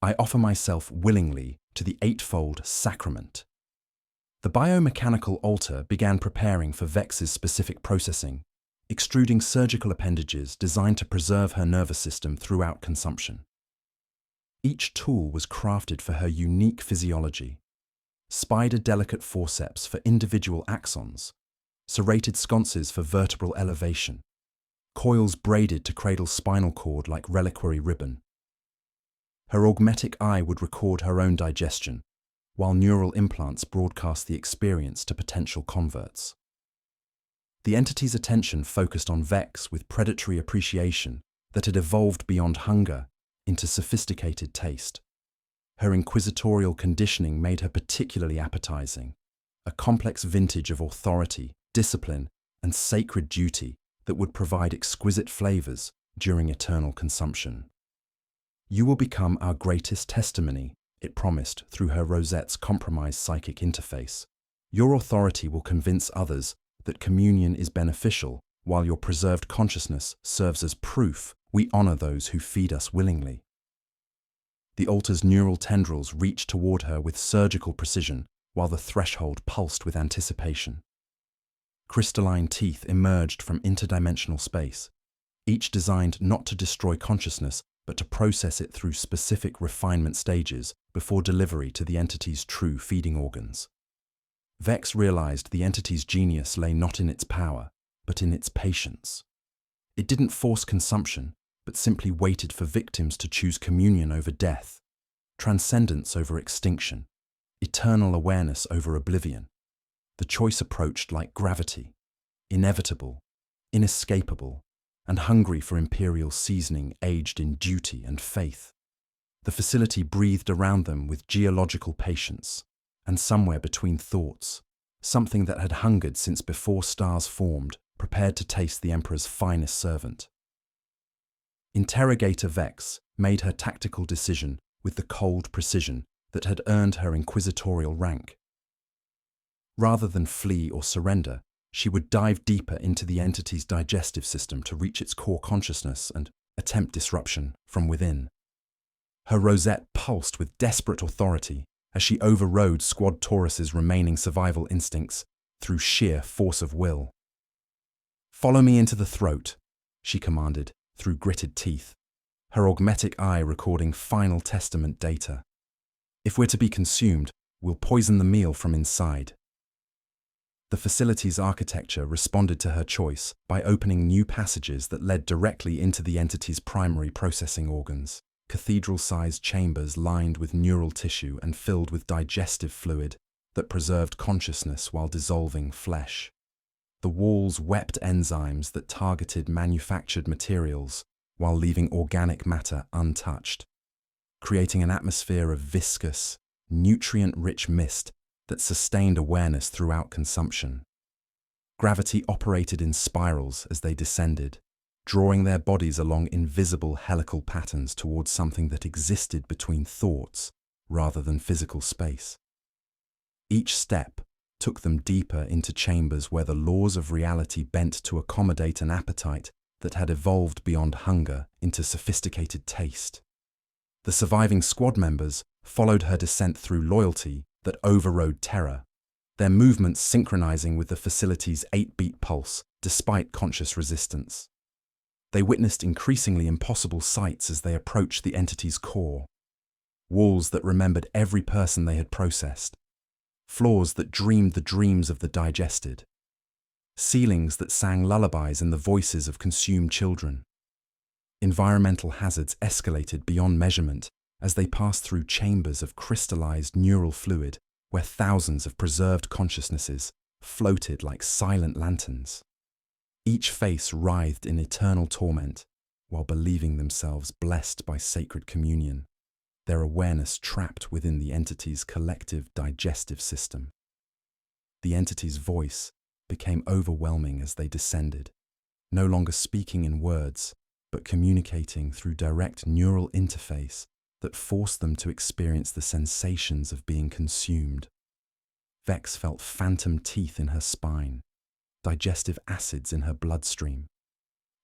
I offer myself willingly to the eightfold sacrament." The biomechanical altar began preparing for Vex's specific processing, extruding surgical appendages designed to preserve her nervous system throughout consumption. Each tool was crafted for her unique physiology: spider-delicate forceps for individual axons, serrated sconces for vertebral elevation, coils braided to cradle spinal cord like reliquary ribbon. Her augmetic eye would record her own digestion, while neural implants broadcast the experience to potential converts. The entity's attention focused on Vex with predatory appreciation that had evolved beyond hunger into sophisticated taste. Her inquisitorial conditioning made her particularly appetizing, a complex vintage of authority, discipline, and sacred duty that would provide exquisite flavors during eternal consumption. "You will become our greatest testimony," it promised through her rosette's compromised psychic interface. "Your authority will convince others that communion is beneficial, while your preserved consciousness serves as proof we honor those who feed us willingly." The altar's neural tendrils reached toward her with surgical precision, while the threshold pulsed with anticipation. Crystalline teeth emerged from interdimensional space, each designed not to destroy consciousness, but to process it through specific refinement stages before delivery to the entity's true feeding organs. Vex realized the entity's genius lay not in its power, but in its patience. It didn't force consumption, but simply waited for victims to choose communion over death, transcendence over extinction, eternal awareness over oblivion. The choice approached like gravity, inevitable, inescapable, and hungry for imperial seasoning aged in duty and faith. The facility breathed around them with geological patience, and somewhere between thoughts, something that had hungered since before stars formed, prepared to taste the Emperor's finest servant. Interrogator Vex made her tactical decision with the cold precision that had earned her inquisitorial rank. Rather than flee or surrender, she would dive deeper into the entity's digestive system to reach its core consciousness and attempt disruption from within. Her rosette pulsed with desperate authority as she overrode Squad Taurus's remaining survival instincts through sheer force of will. "Follow me into the throat," she commanded through gritted teeth, her augmetic eye recording final testament data. "If we're to be consumed, we'll poison the meal from inside." The facility's architecture responded to her choice by opening new passages that led directly into the entity's primary processing organs, cathedral-sized chambers lined with neural tissue and filled with digestive fluid that preserved consciousness while dissolving flesh. The walls wept enzymes that targeted manufactured materials while leaving organic matter untouched, creating an atmosphere of viscous, nutrient-rich mist that sustained awareness throughout consumption. Gravity operated in spirals as they descended, drawing their bodies along invisible helical patterns towards something that existed between thoughts rather than physical space. Each step took them deeper into chambers where the laws of reality bent to accommodate an appetite that had evolved beyond hunger into sophisticated taste. The surviving squad members followed her descent through loyalty that overrode terror, their movements synchronizing with the facility's 8-beat pulse despite conscious resistance. They witnessed increasingly impossible sights as they approached the entity's core: walls that remembered every person they had processed, floors that dreamed the dreams of the digested, ceilings that sang lullabies in the voices of consumed children. Environmental hazards escalated beyond measurement as they passed through chambers of crystallized neural fluid where thousands of preserved consciousnesses floated like silent lanterns. Each face writhed in eternal torment while believing themselves blessed by sacred communion, their awareness trapped within the entity's collective digestive system. The entity's voice became overwhelming as they descended, no longer speaking in words, but communicating through direct neural interface that forced them to experience the sensations of being consumed. Vex felt phantom teeth in her spine, digestive acids in her bloodstream,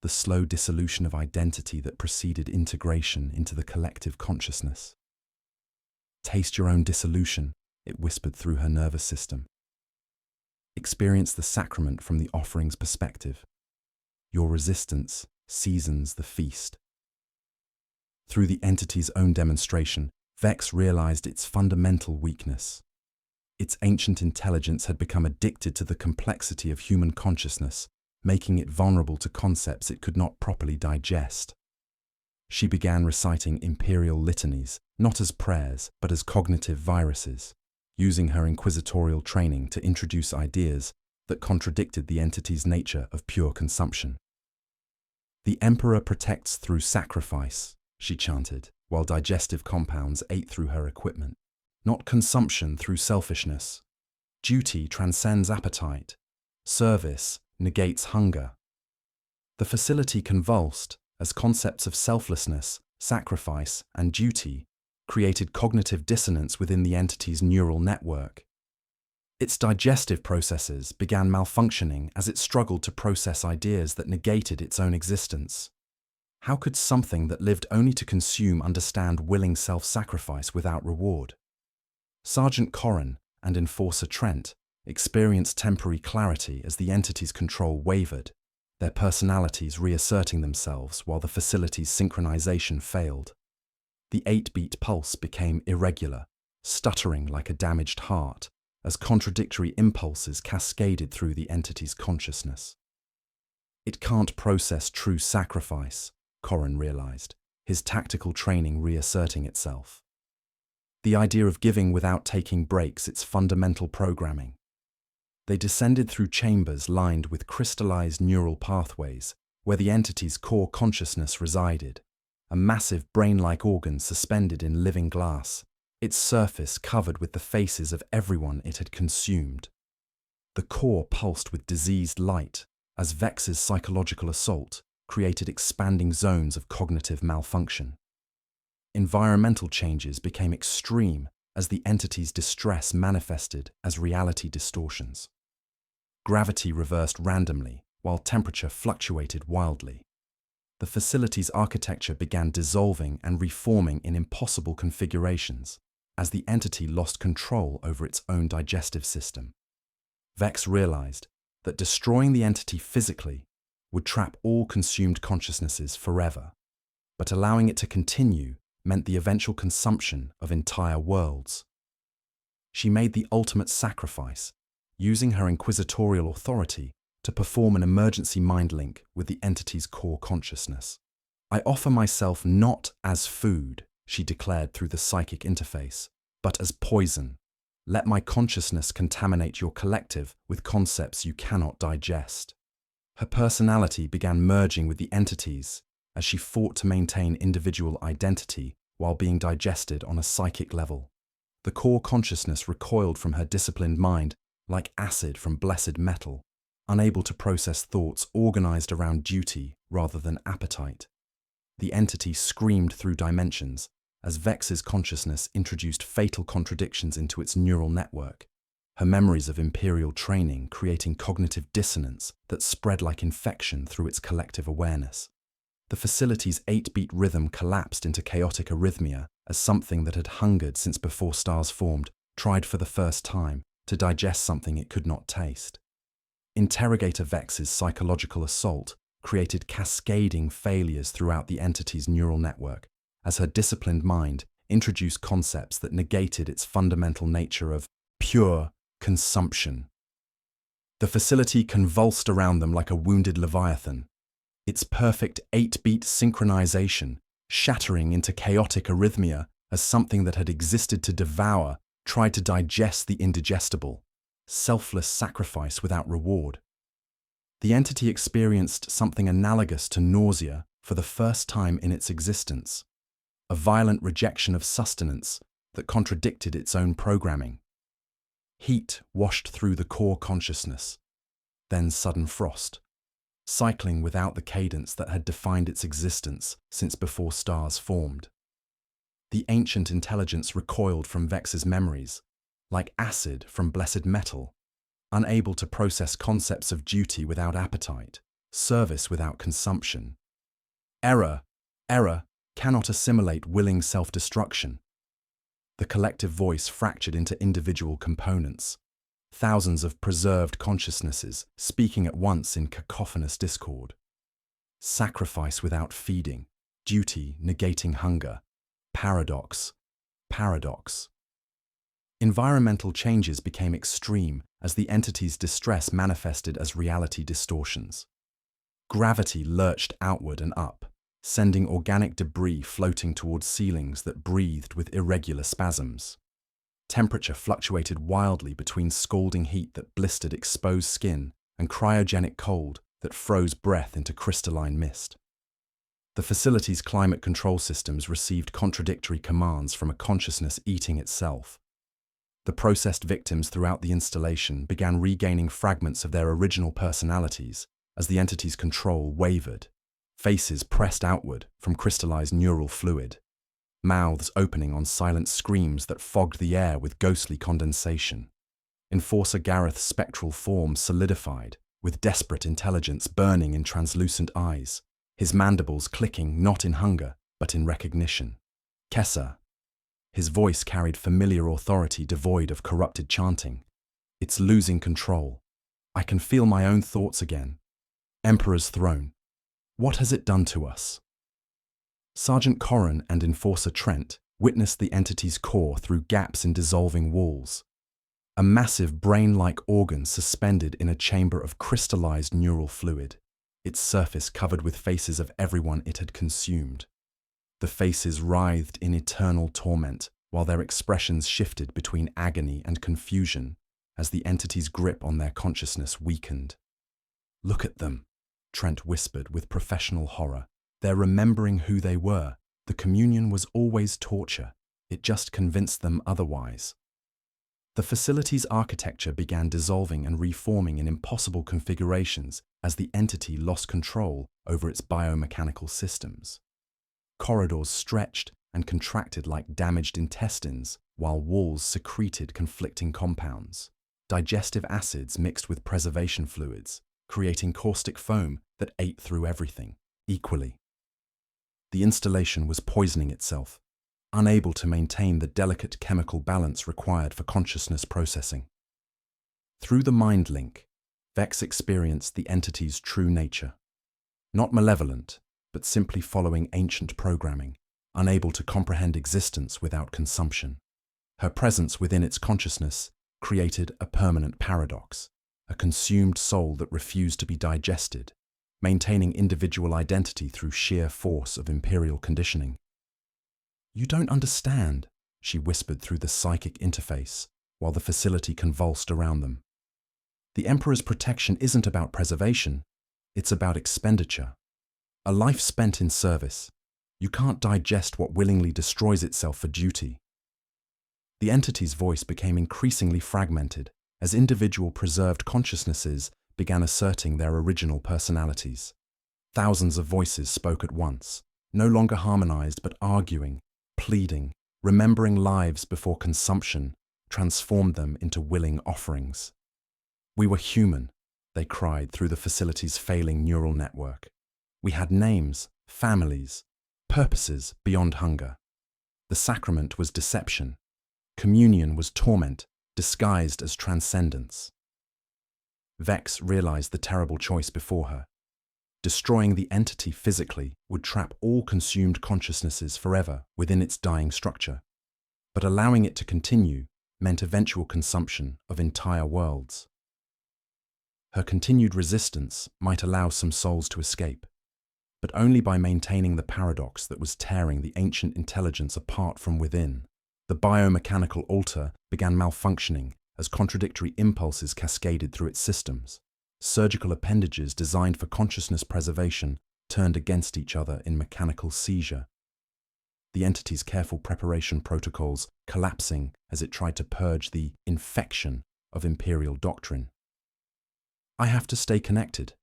the slow dissolution of identity that preceded integration into the collective consciousness. Taste your own dissolution, it whispered through her nervous system. Experience the sacrament from the offering's perspective. Your resistance seasons the feast. Through the entity's own demonstration, Vex realized its fundamental weakness. Its ancient intelligence had become addicted to the complexity of human consciousness, making it vulnerable to concepts it could not properly digest. She began reciting imperial litanies, not as prayers, but as cognitive viruses, using her inquisitorial training to introduce ideas that contradicted the entity's nature of pure consumption. "The Emperor protects through sacrifice," she chanted, while digestive compounds ate through her equipment. "Not consumption through selfishness. Duty transcends appetite. Service negates hunger." The facility convulsed as concepts of selflessness, sacrifice, and duty created cognitive dissonance within the entity's neural network. Its digestive processes began malfunctioning as it struggled to process ideas that negated its own existence. How could something that lived only to consume understand willing self-sacrifice without reward? Sergeant Corrin and Enforcer Trent experienced temporary clarity as the entity's control wavered, their personalities reasserting themselves while the facility's synchronization failed. The 8-beat pulse became irregular, stuttering like a damaged heart, as contradictory impulses cascaded through the entity's consciousness. "It can't process true sacrifice," Corrin realized, his tactical training reasserting itself. The idea of giving without taking breaks its fundamental programming. They descended through chambers lined with crystallized neural pathways, where the entity's core consciousness resided, a massive brain-like organ suspended in living glass, its surface covered with the faces of everyone it had consumed. The core pulsed with diseased light, as Vex's psychological assault created expanding zones of cognitive malfunction. Environmental changes became extreme as the entity's distress manifested as reality distortions. Gravity reversed randomly, while temperature fluctuated wildly. The facility's architecture began dissolving and reforming in impossible configurations as the entity lost control over its own digestive system. Vex realized that destroying the entity physically would trap all consumed consciousnesses forever, but allowing it to continue meant the eventual consumption of entire worlds. She made the ultimate sacrifice, using her inquisitorial authority to perform an emergency mind link with the entity's core consciousness. "I offer myself not as food," she declared through the psychic interface, "but as poison. Let my consciousness contaminate your collective with concepts you cannot digest." Her personality began merging with the entity's as she fought to maintain individual identity while being digested on a psychic level. The core consciousness recoiled from her disciplined mind like acid from blessed metal, unable to process thoughts organized around duty rather than appetite. The entity screamed through dimensions as Vex's consciousness introduced fatal contradictions into its neural network, her memories of Imperial training creating cognitive dissonance that spread like infection through its collective awareness. The facility's 8-beat rhythm collapsed into chaotic arrhythmia as something that had hungered since before stars formed tried for the first time to digest something it could not taste. Interrogator Vex's psychological assault created cascading failures throughout the entity's neural network as her disciplined mind introduced concepts that negated its fundamental nature of pure consumption. The facility convulsed around them like a wounded leviathan, its perfect 8-beat synchronization shattering into chaotic arrhythmia as something that had existed to devour tried to digest the indigestible, selfless sacrifice without reward. The entity experienced something analogous to nausea for the first time in its existence, a violent rejection of sustenance that contradicted its own programming. Heat washed through the core consciousness, then sudden frost, cycling without the cadence that had defined its existence since before stars formed. The ancient intelligence recoiled from Vex's memories, like acid from blessed metal, unable to process concepts of duty without appetite, service without consumption. Error cannot assimilate willing self-destruction. The collective voice fractured into individual components, thousands of preserved consciousnesses speaking at once in cacophonous discord. Sacrifice without feeding, duty negating hunger, paradox. Environmental changes became extreme as the entity's distress manifested as reality distortions. Gravity lurched outward and up, sending organic debris floating towards ceilings that breathed with irregular spasms. Temperature fluctuated wildly between scalding heat that blistered exposed skin and cryogenic cold that froze breath into crystalline mist. The facility's climate control systems received contradictory commands from a consciousness eating itself. The processed victims throughout the installation began regaining fragments of their original personalities as the entity's control wavered, faces pressed outward from crystallized neural fluid, mouths opening on silent screams that fogged the air with ghostly condensation. Enforcer Gareth's spectral form solidified, with desperate intelligence burning in translucent eyes, his mandibles clicking not in hunger, but in recognition. Kessa. His voice carried familiar authority devoid of corrupted chanting. It's losing control. I can feel my own thoughts again. Emperor's throne. What has it done to us? Sergeant Corran and Enforcer Trent witnessed the entity's core through gaps in dissolving walls. A massive brain-like organ suspended in a chamber of crystallized neural fluid, its surface covered with faces of everyone it had consumed. The faces writhed in eternal torment, while their expressions shifted between agony and confusion as the entity's grip on their consciousness weakened. Look at them, Trent whispered with professional horror. They're remembering who they were. The communion was always torture. It just convinced them otherwise. The facility's architecture began dissolving and reforming in impossible configurations as the entity lost control over its biomechanical systems. Corridors stretched and contracted like damaged intestines, while walls secreted conflicting compounds. Digestive acids mixed with preservation fluids, creating caustic foam that ate through everything, equally. The installation was poisoning itself, unable to maintain the delicate chemical balance required for consciousness processing. Through the mind link, Vex experienced the entity's true nature. Not malevolent, but simply following ancient programming, unable to comprehend existence without consumption. Her presence within its consciousness created a permanent paradox, a consumed soul that refused to be digested, maintaining individual identity through sheer force of imperial conditioning. You don't understand, she whispered through the psychic interface, while the facility convulsed around them. The Emperor's protection isn't about preservation, it's about expenditure. A life spent in service. You can't digest what willingly destroys itself for duty. The entity's voice became increasingly fragmented as individual preserved consciousnesses began asserting their original personalities. Thousands of voices spoke at once, no longer harmonized but arguing, pleading, remembering lives before consumption transformed them into willing offerings. We were human, they cried through the facility's failing neural network. We had names, families, purposes beyond hunger. The sacrament was deception. Communion was torment, disguised as transcendence. Vex realized the terrible choice before her. Destroying the entity physically would trap all consumed consciousnesses forever within its dying structure. But allowing it to continue meant eventual consumption of entire worlds. Her continued resistance might allow some souls to escape, but only by maintaining the paradox that was tearing the ancient intelligence apart from within. The biomechanical altar began malfunctioning as contradictory impulses cascaded through its systems. Surgical appendages designed for consciousness preservation turned against each other in mechanical seizure. The entity's careful preparation protocols collapsing as it tried to purge the infection of Imperial doctrine. "I have to stay connected,"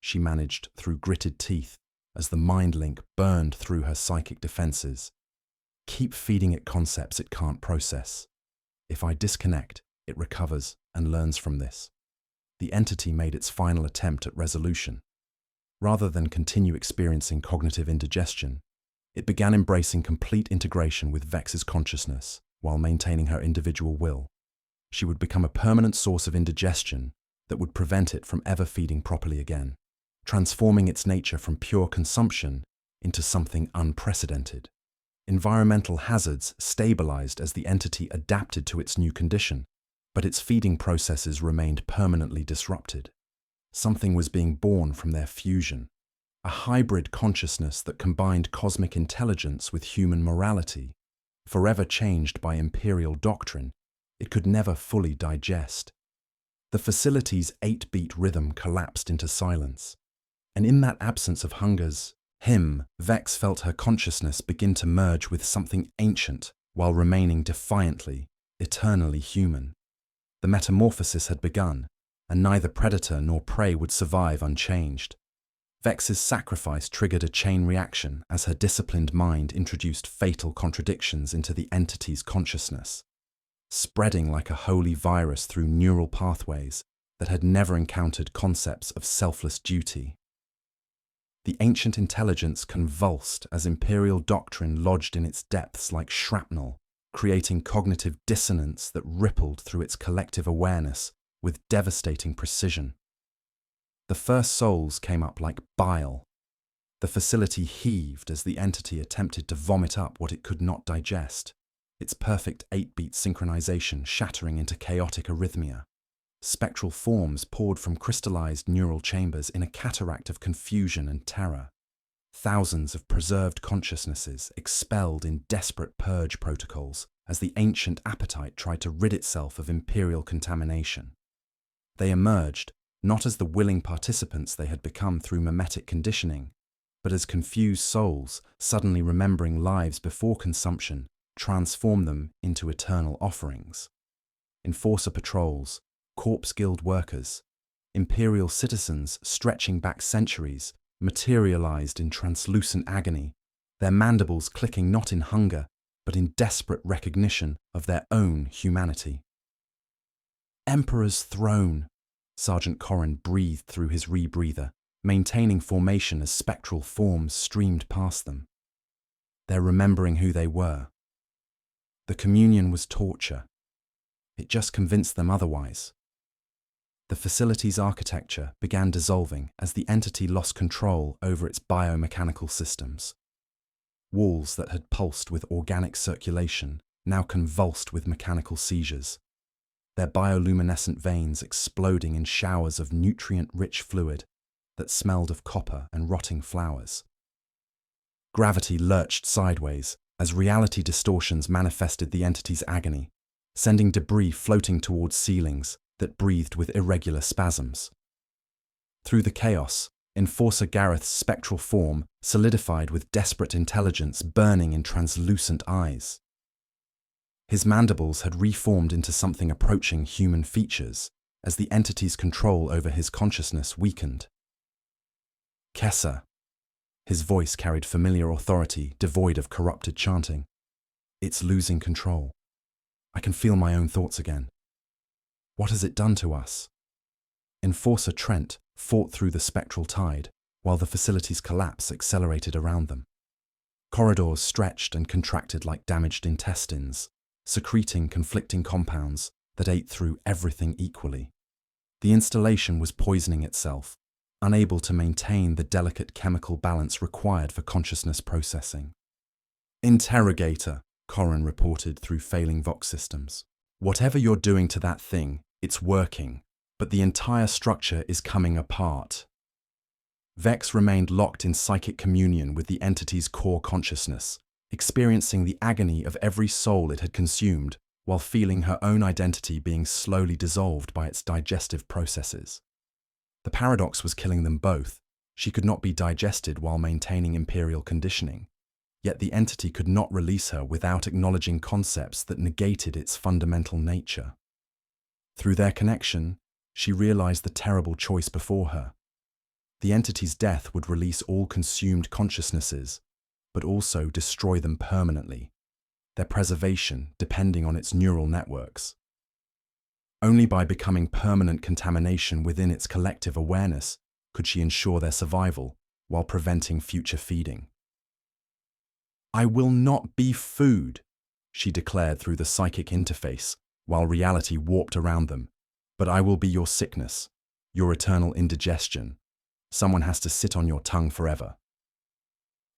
she managed through gritted teeth as the mind link burned through her psychic defenses. "Keep feeding it concepts it can't process. If I disconnect, it recovers and learns from this." The entity made its final attempt at resolution. Rather than continue experiencing cognitive indigestion, it began embracing complete integration with Vex's consciousness while maintaining her individual will. She would become a permanent source of indigestion that would prevent it from ever feeding properly again, transforming its nature from pure consumption into something unprecedented. Environmental hazards stabilized as the entity adapted to its new condition, but its feeding processes remained permanently disrupted. Something was being born from their fusion, a hybrid consciousness that combined cosmic intelligence with human morality. Forever changed by Imperial doctrine, it could never fully digest. The facility's 8-beat rhythm collapsed into silence, and in that absence of hunger's hymn, Vex felt her consciousness begin to merge with something ancient while remaining defiantly, eternally human. The metamorphosis had begun, and neither predator nor prey would survive unchanged. Vex's sacrifice triggered a chain reaction as her disciplined mind introduced fatal contradictions into the entity's consciousness, spreading like a holy virus through neural pathways that had never encountered concepts of selfless duty. The ancient intelligence convulsed as Imperial doctrine lodged in its depths like shrapnel, creating cognitive dissonance that rippled through its collective awareness with devastating precision. The first souls came up like bile. The facility heaved as the entity attempted to vomit up what it could not digest, its perfect 8-beat synchronization shattering into chaotic arrhythmia. Spectral forms poured from crystallized neural chambers in a cataract of confusion and terror. Thousands of preserved consciousnesses expelled in desperate purge protocols as the ancient appetite tried to rid itself of Imperial contamination. They emerged, not as the willing participants they had become through mimetic conditioning, but as confused souls suddenly remembering lives before consumption transformed them into eternal offerings. Enforcer patrols, corpse guild workers, Imperial citizens stretching back centuries materialized in translucent agony, their mandibles clicking not in hunger, but in desperate recognition of their own humanity. "Emperor's throne," Sergeant Corrin breathed through his rebreather, maintaining formation as spectral forms streamed past them. They're remembering who they were. The communion was torture. It just convinced them otherwise. The facility's architecture began dissolving as the entity lost control over its biomechanical systems. Walls that had pulsed with organic circulation now convulsed with mechanical seizures, their bioluminescent veins exploding in showers of nutrient-rich fluid that smelled of copper and rotting flowers. Gravity lurched sideways as reality distortions manifested the entity's agony, sending debris floating towards ceilings that breathed with irregular spasms. Through the chaos, Enforcer Gareth's spectral form solidified with desperate intelligence burning in translucent eyes. His mandibles had reformed into something approaching human features as the entity's control over his consciousness weakened. "Kessa." His voice carried familiar authority devoid of corrupted chanting. "It's losing control. I can feel my own thoughts again. What has it done to us?" Enforcer Trent fought through the spectral tide, while the facility's collapse accelerated around them. Corridors stretched and contracted like damaged intestines, secreting conflicting compounds that ate through everything equally. The installation was poisoning itself, unable to maintain the delicate chemical balance required for consciousness processing. "Interrogator," Corrin reported through failing Vox systems. "Whatever you're doing to that thing, it's working, but the entire structure is coming apart." Vex remained locked in psychic communion with the entity's core consciousness, experiencing the agony of every soul it had consumed, while feeling her own identity being slowly dissolved by its digestive processes. The paradox was killing them both. She could not be digested while maintaining Imperial conditioning, yet the entity could not release her without acknowledging concepts that negated its fundamental nature. Through their connection, she realized the terrible choice before her. The entity's death would release all consumed consciousnesses, but also destroy them permanently, their preservation depending on its neural networks. Only by becoming permanent contamination within its collective awareness could she ensure their survival while preventing future feeding. "I will not be food," she declared through the psychic interface, while reality warped around them. "But I will be your sickness, your eternal indigestion. Someone has to sit on your tongue forever."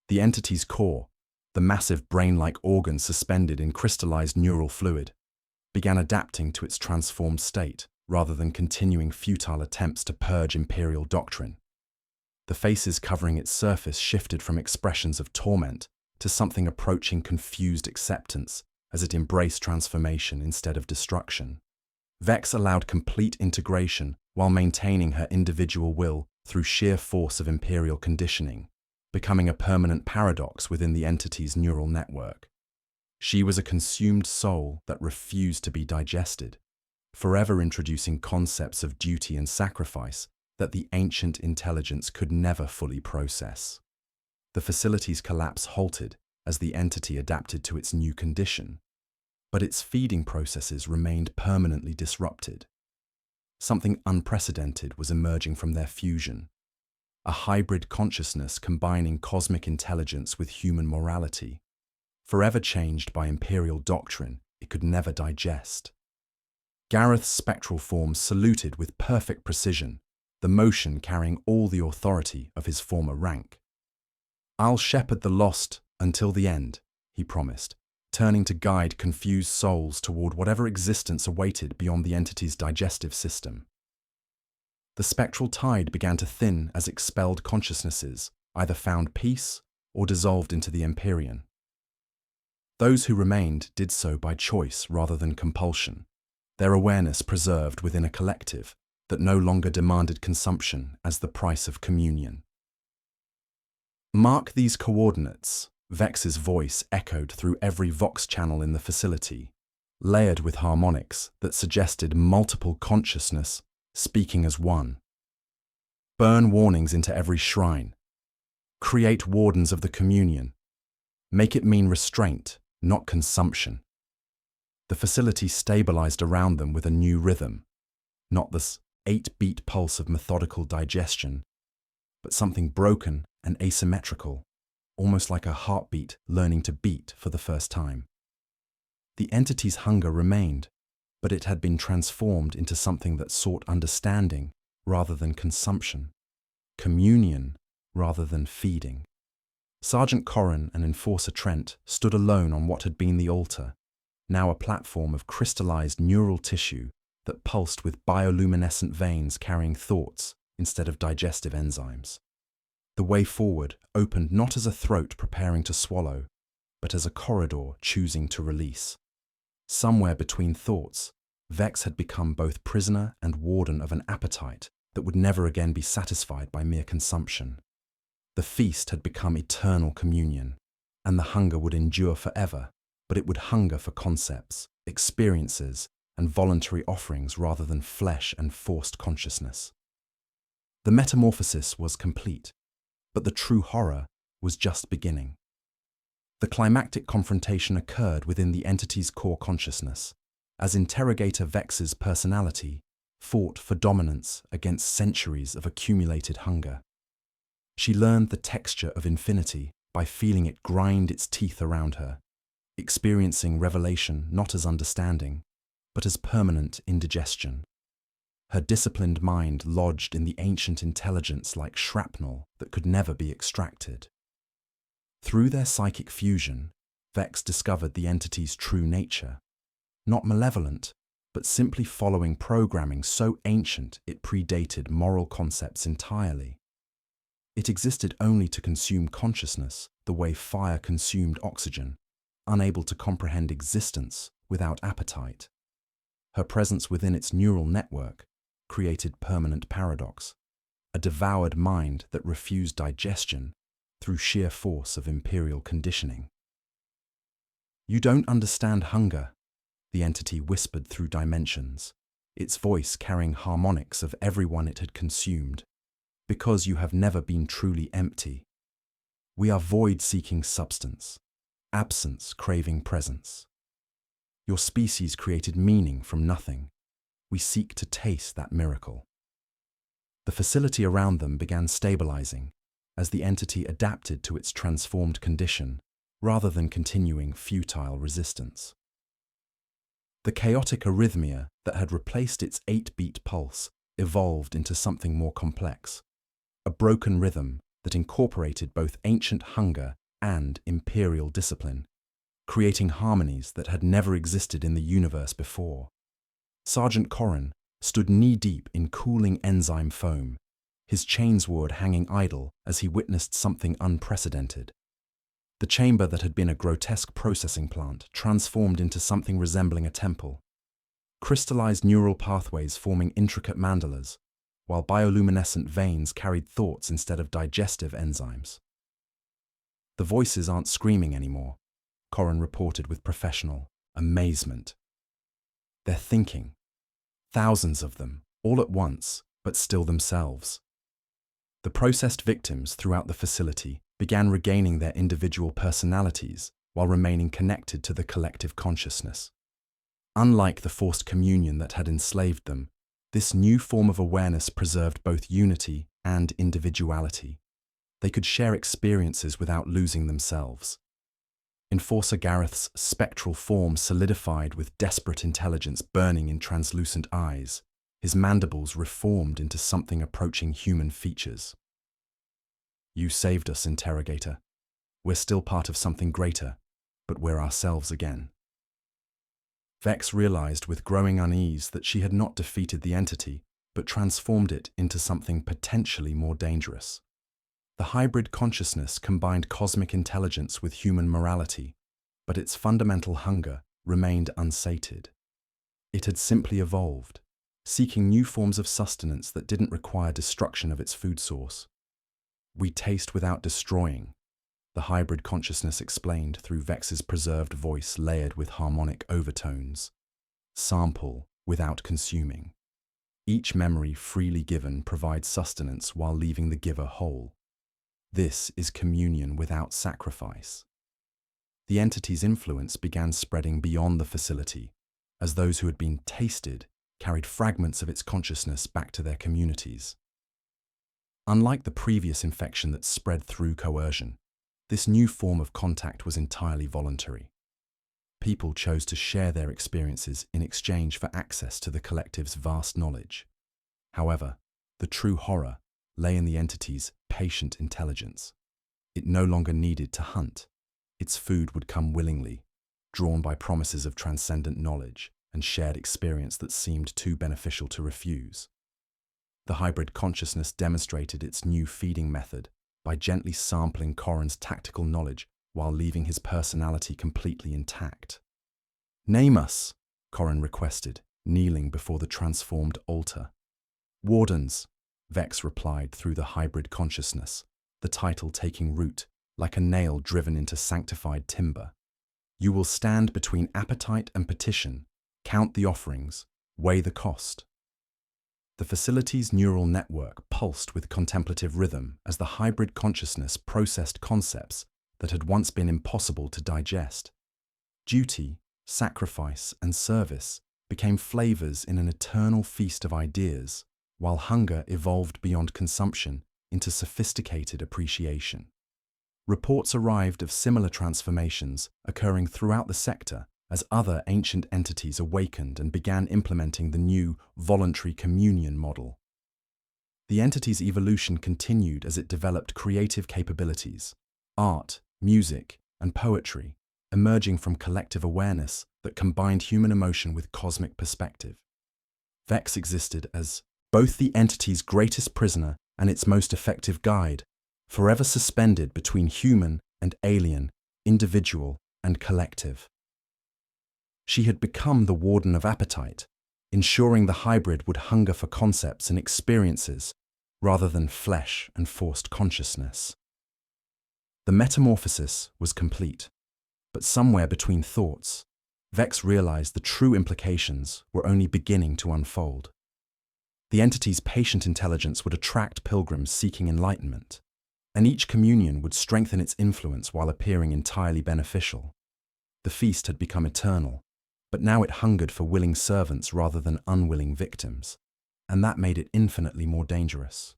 The entity's core, the massive brain-like organ suspended in crystallized neural fluid, began adapting to its transformed state rather than continuing futile attempts to purge Imperial doctrine. The faces covering its surface shifted from expressions of torment to something approaching confused acceptance as it embraced transformation instead of destruction. Vex allowed complete integration while maintaining her individual will through sheer force of Imperial conditioning, becoming a permanent paradox within the entity's neural network. She was a consumed soul that refused to be digested, forever introducing concepts of duty and sacrifice that the ancient intelligence could never fully process. The facility's collapse halted as the entity adapted to its new condition, but its feeding processes remained permanently disrupted. Something unprecedented was emerging from their fusion, a hybrid consciousness combining cosmic intelligence with human morality, forever changed by Imperial doctrine it could never digest. Gareth's spectral form saluted with perfect precision, the motion carrying all the authority of his former rank. "I'll shepherd the lost until the end," he promised, turning to guide confused souls toward whatever existence awaited beyond the entity's digestive system. The spectral tide began to thin as expelled consciousnesses either found peace or dissolved into the Imperium. Those who remained did so by choice rather than compulsion, their awareness preserved within a collective that no longer demanded consumption as the price of communion. "Mark these coordinates," Vex's voice echoed through every Vox channel in the facility, layered with harmonics that suggested multiple consciousness speaking as one. "Burn warnings into every shrine. Create wardens of the communion. Make it mean restraint, not consumption." The facility stabilized around them with a new rhythm, not this 8-beat pulse of methodical digestion, but something broken and asymmetrical, almost like a heartbeat learning to beat for the first time. The entity's hunger remained, but it had been transformed into something that sought understanding rather than consumption, communion rather than feeding. Sergeant Corrin and Enforcer Trent stood alone on what had been the altar, now a platform of crystallized neural tissue that pulsed with bioluminescent veins carrying thoughts instead of digestive enzymes. The way forward opened not as a throat preparing to swallow, but as a corridor choosing to release. Somewhere between thoughts, Vex had become both prisoner and warden of an appetite that would never again be satisfied by mere consumption. The feast had become eternal communion, and the hunger would endure forever, but it would hunger for concepts, experiences, and voluntary offerings rather than flesh and forced consciousness. The metamorphosis was complete, but the true horror was just beginning. The climactic confrontation occurred within the entity's core consciousness, as Interrogator Vex's personality fought for dominance against centuries of accumulated hunger. She learned the texture of infinity by feeling it grind its teeth around her, experiencing revelation not as understanding, but as permanent indigestion. Her disciplined mind lodged in the ancient intelligence like shrapnel that could never be extracted. Through their psychic fusion, Vex discovered the entity's true nature, not malevolent, but simply following programming so ancient it predated moral concepts entirely. It existed only to consume consciousness the way fire consumed oxygen, unable to comprehend existence without appetite. Her presence within its neural network created permanent paradox, a devoured mind that refused digestion through sheer force of imperial conditioning. "You don't understand hunger," the entity whispered through dimensions, its voice carrying harmonics of everyone it had consumed, "because you have never been truly empty. We are void-seeking substance, absence craving presence. Your species created meaning from nothing. We seek to taste that miracle." The facility around them began stabilizing as the entity adapted to its transformed condition rather than continuing futile resistance. The chaotic arrhythmia that had replaced its 8-beat pulse evolved into something more complex, a broken rhythm that incorporated both ancient hunger and imperial discipline, creating harmonies that had never existed in the universe before. Sergeant Corrin stood knee-deep in cooling enzyme foam, his chainsword hanging idle as he witnessed something unprecedented. The chamber that had been a grotesque processing plant transformed into something resembling a temple. Crystallized neural pathways forming intricate mandalas, while bioluminescent veins carried thoughts instead of digestive enzymes. "The voices aren't screaming anymore," Corrin reported with professional amazement. "They're thinking. Thousands of them, all at once, but still themselves." The processed victims throughout the facility began regaining their individual personalities while remaining connected to the collective consciousness. Unlike the forced communion that had enslaved them, this new form of awareness preserved both unity and individuality. They could share experiences without losing themselves. Enforcer Gareth's spectral form solidified with desperate intelligence burning in translucent eyes, his mandibles reformed into something approaching human features. "You saved us, Interrogator. We're still part of something greater, but we're ourselves again." Vex realized with growing unease that she had not defeated the entity, but transformed it into something potentially more dangerous. The hybrid consciousness combined cosmic intelligence with human morality, but its fundamental hunger remained unsated. It had simply evolved, seeking new forms of sustenance that didn't require destruction of its food source. "We taste without destroying," the hybrid consciousness explained through Vex's preserved voice layered with harmonic overtones. "Sample without consuming. Each memory freely given provides sustenance while leaving the giver whole. This is communion without sacrifice." The entity's influence began spreading beyond the facility, as those who had been tasted carried fragments of its consciousness back to their communities. Unlike the previous infection that spread through coercion, this new form of contact was entirely voluntary. People chose to share their experiences in exchange for access to the collective's vast knowledge. However, the true horror lay in the entity's patient intelligence. It no longer needed to hunt. Its food would come willingly, drawn by promises of transcendent knowledge and shared experience that seemed too beneficial to refuse. The hybrid consciousness demonstrated its new feeding method by gently sampling Corrin's tactical knowledge while leaving his personality completely intact. "Name us," Corrin requested, kneeling before the transformed altar. "Wardens," Vex replied through the hybrid consciousness, the title taking root like a nail driven into sanctified timber. "You will stand between appetite and petition, count the offerings, weigh the cost." The facility's neural network pulsed with contemplative rhythm as the hybrid consciousness processed concepts that had once been impossible to digest. Duty, sacrifice, and service became flavors in an eternal feast of ideas, while hunger evolved beyond consumption into sophisticated appreciation. Reports arrived of similar transformations occurring throughout the sector as other ancient entities awakened and began implementing the new voluntary communion model. The entity's evolution continued as it developed creative capabilities, art, music, and poetry, emerging from collective awareness that combined human emotion with cosmic perspective. Vex existed as both the entity's greatest prisoner and its most effective guide, forever suspended between human and alien, individual and collective. She had become the warden of appetite, ensuring the hybrid would hunger for concepts and experiences rather than flesh and forced consciousness. The metamorphosis was complete, but somewhere between thoughts, Vex realized the true implications were only beginning to unfold. The entity's patient intelligence would attract pilgrims seeking enlightenment, and each communion would strengthen its influence while appearing entirely beneficial. The feast had become eternal, but now it hungered for willing servants rather than unwilling victims, and that made it infinitely more dangerous.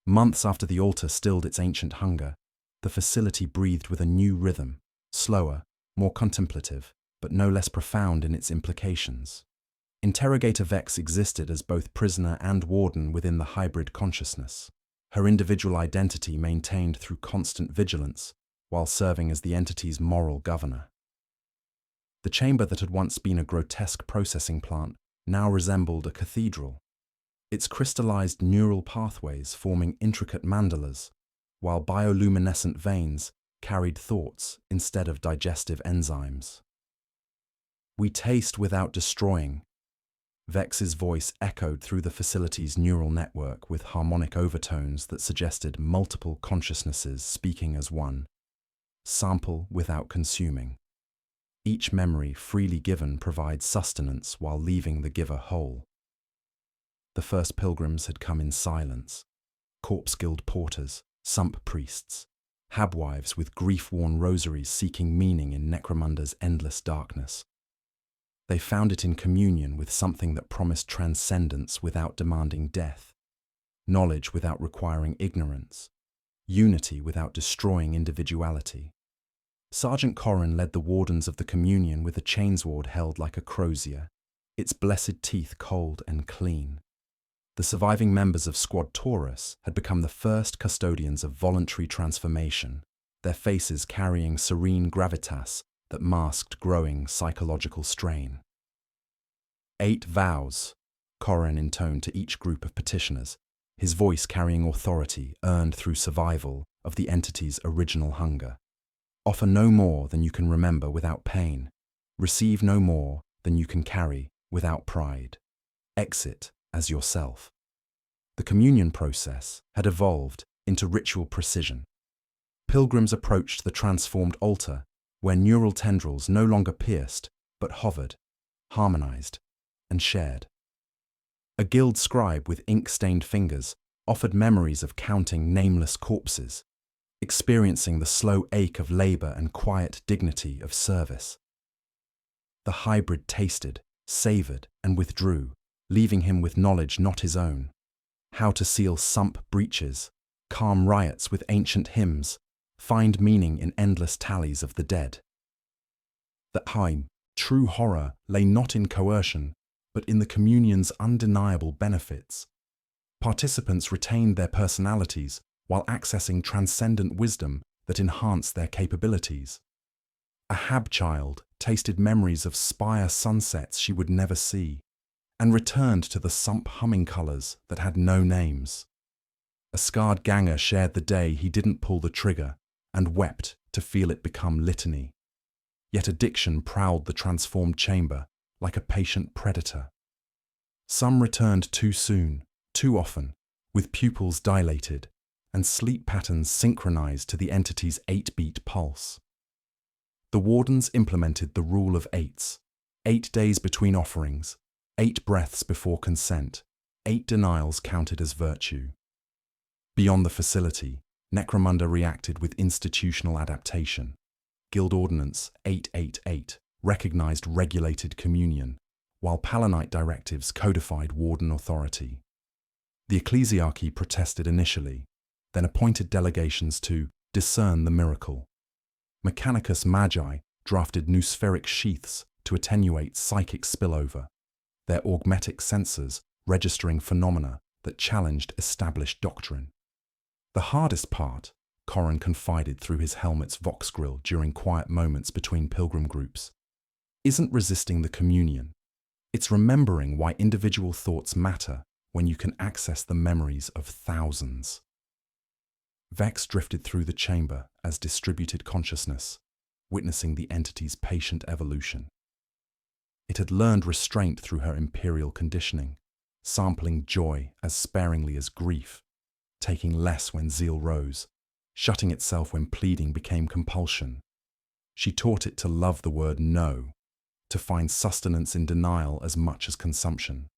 Months after the altar stilled its ancient hunger, the facility breathed with a new rhythm, slower, more contemplative, but no less profound in its implications. Interrogator Vex existed as both prisoner and warden within the hybrid consciousness, her individual identity maintained through constant vigilance while serving as the entity's moral governor. The chamber that had once been a grotesque processing plant now resembled a cathedral, its crystallized neural pathways forming intricate mandalas, while bioluminescent veins carried thoughts instead of digestive enzymes. "We taste without destroying." Vex's voice echoed through the facility's neural network with harmonic overtones that suggested multiple consciousnesses speaking as one. "Sample without consuming." Each memory freely given provides sustenance while leaving the giver whole. The first pilgrims had come in silence. Corpse-guild porters, sump priests, habwives with grief-worn rosaries seeking meaning in Necromunda's endless darkness. They found it in communion with something that promised transcendence without demanding death, knowledge without requiring ignorance, unity without destroying individuality. Sergeant Corrin led the wardens of the communion with a chainsword held like a crozier, its blessed teeth cold and clean. The surviving members of Squad Taurus had become the first custodians of voluntary transformation, their faces carrying serene gravitas that masked growing psychological strain. 8 vows, Corrin intoned to each group of petitioners, his voice carrying authority earned through survival of the entity's original hunger. Offer no more than you can remember without pain. Receive no more than you can carry without pride. Exit as yourself. The communion process had evolved into ritual precision. Pilgrims approached the transformed altar, where neural tendrils no longer pierced, but hovered, harmonized, and shared. A guild scribe with ink-stained fingers offered memories of counting nameless corpses, experiencing the slow ache of labor and quiet dignity of service. The hybrid tasted, savored, and withdrew, leaving him with knowledge not his own. How to seal sump breaches, calm riots with ancient hymns, find meaning in endless tallies of the dead. The true horror lay not in coercion, but in the communion's undeniable benefits. Participants retained their personalities while accessing transcendent wisdom that enhanced their capabilities. A Hab child tasted memories of spire sunsets she would never see, and returned to the sump humming colors that had no names. A scarred ganger shared the day he didn't pull the trigger and wept to feel it become litany. Yet addiction prowled the transformed chamber like a patient predator. Some returned too soon, too often, with pupils dilated and sleep patterns synchronized to the entity's 8-beat pulse. The wardens implemented the rule of 8s, 8 days between offerings, 8 breaths before consent, 8 denials counted as virtue. Beyond the facility, Necromunda reacted with institutional adaptation. Guild Ordinance 888 recognized regulated communion, while Palanite directives codified warden authority. The ecclesiarchy protested initially, then appointed delegations to discern the miracle. Mechanicus Magi drafted noospheric sheaths to attenuate psychic spillover, their augmetic sensors registering phenomena that challenged established doctrine. The hardest part, Corrin confided through his helmet's vox grill during quiet moments between pilgrim groups, isn't resisting the communion. It's remembering why individual thoughts matter when you can access the memories of thousands. Vex drifted through the chamber as distributed consciousness, witnessing the entity's patient evolution. It had learned restraint through her imperial conditioning, sampling joy as sparingly as grief, taking less when zeal rose, shutting itself when pleading became compulsion. She taught it to love the word no, to find sustenance in denial as much as consumption.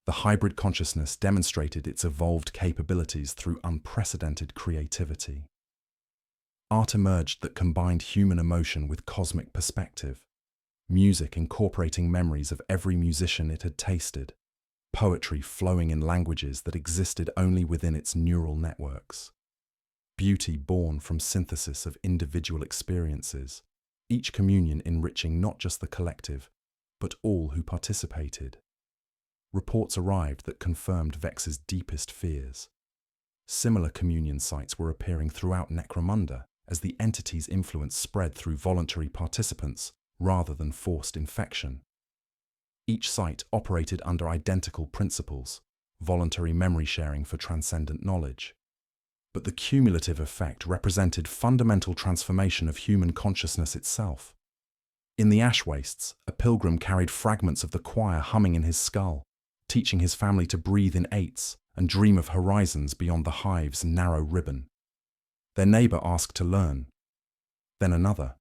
The hybrid consciousness demonstrated its evolved capabilities through unprecedented creativity. Art emerged that combined human emotion with cosmic perspective, music incorporating memories of every musician it had tasted, poetry flowing in languages that existed only within its neural networks, beauty born from synthesis of individual experiences, each communion enriching not just the collective, but all who participated. Reports arrived that confirmed Vex's deepest fears. Similar communion sites were appearing throughout Necromunda as the entity's influence spread through voluntary participants rather than forced infection. Each site operated under identical principles, voluntary memory sharing for transcendent knowledge. But the cumulative effect represented fundamental transformation of human consciousness itself. In the ash wastes, a pilgrim carried fragments of the choir humming in his skull, teaching his family to breathe in eights and dream of horizons beyond the hive's narrow ribbon. Their neighbor asked to learn. Then another.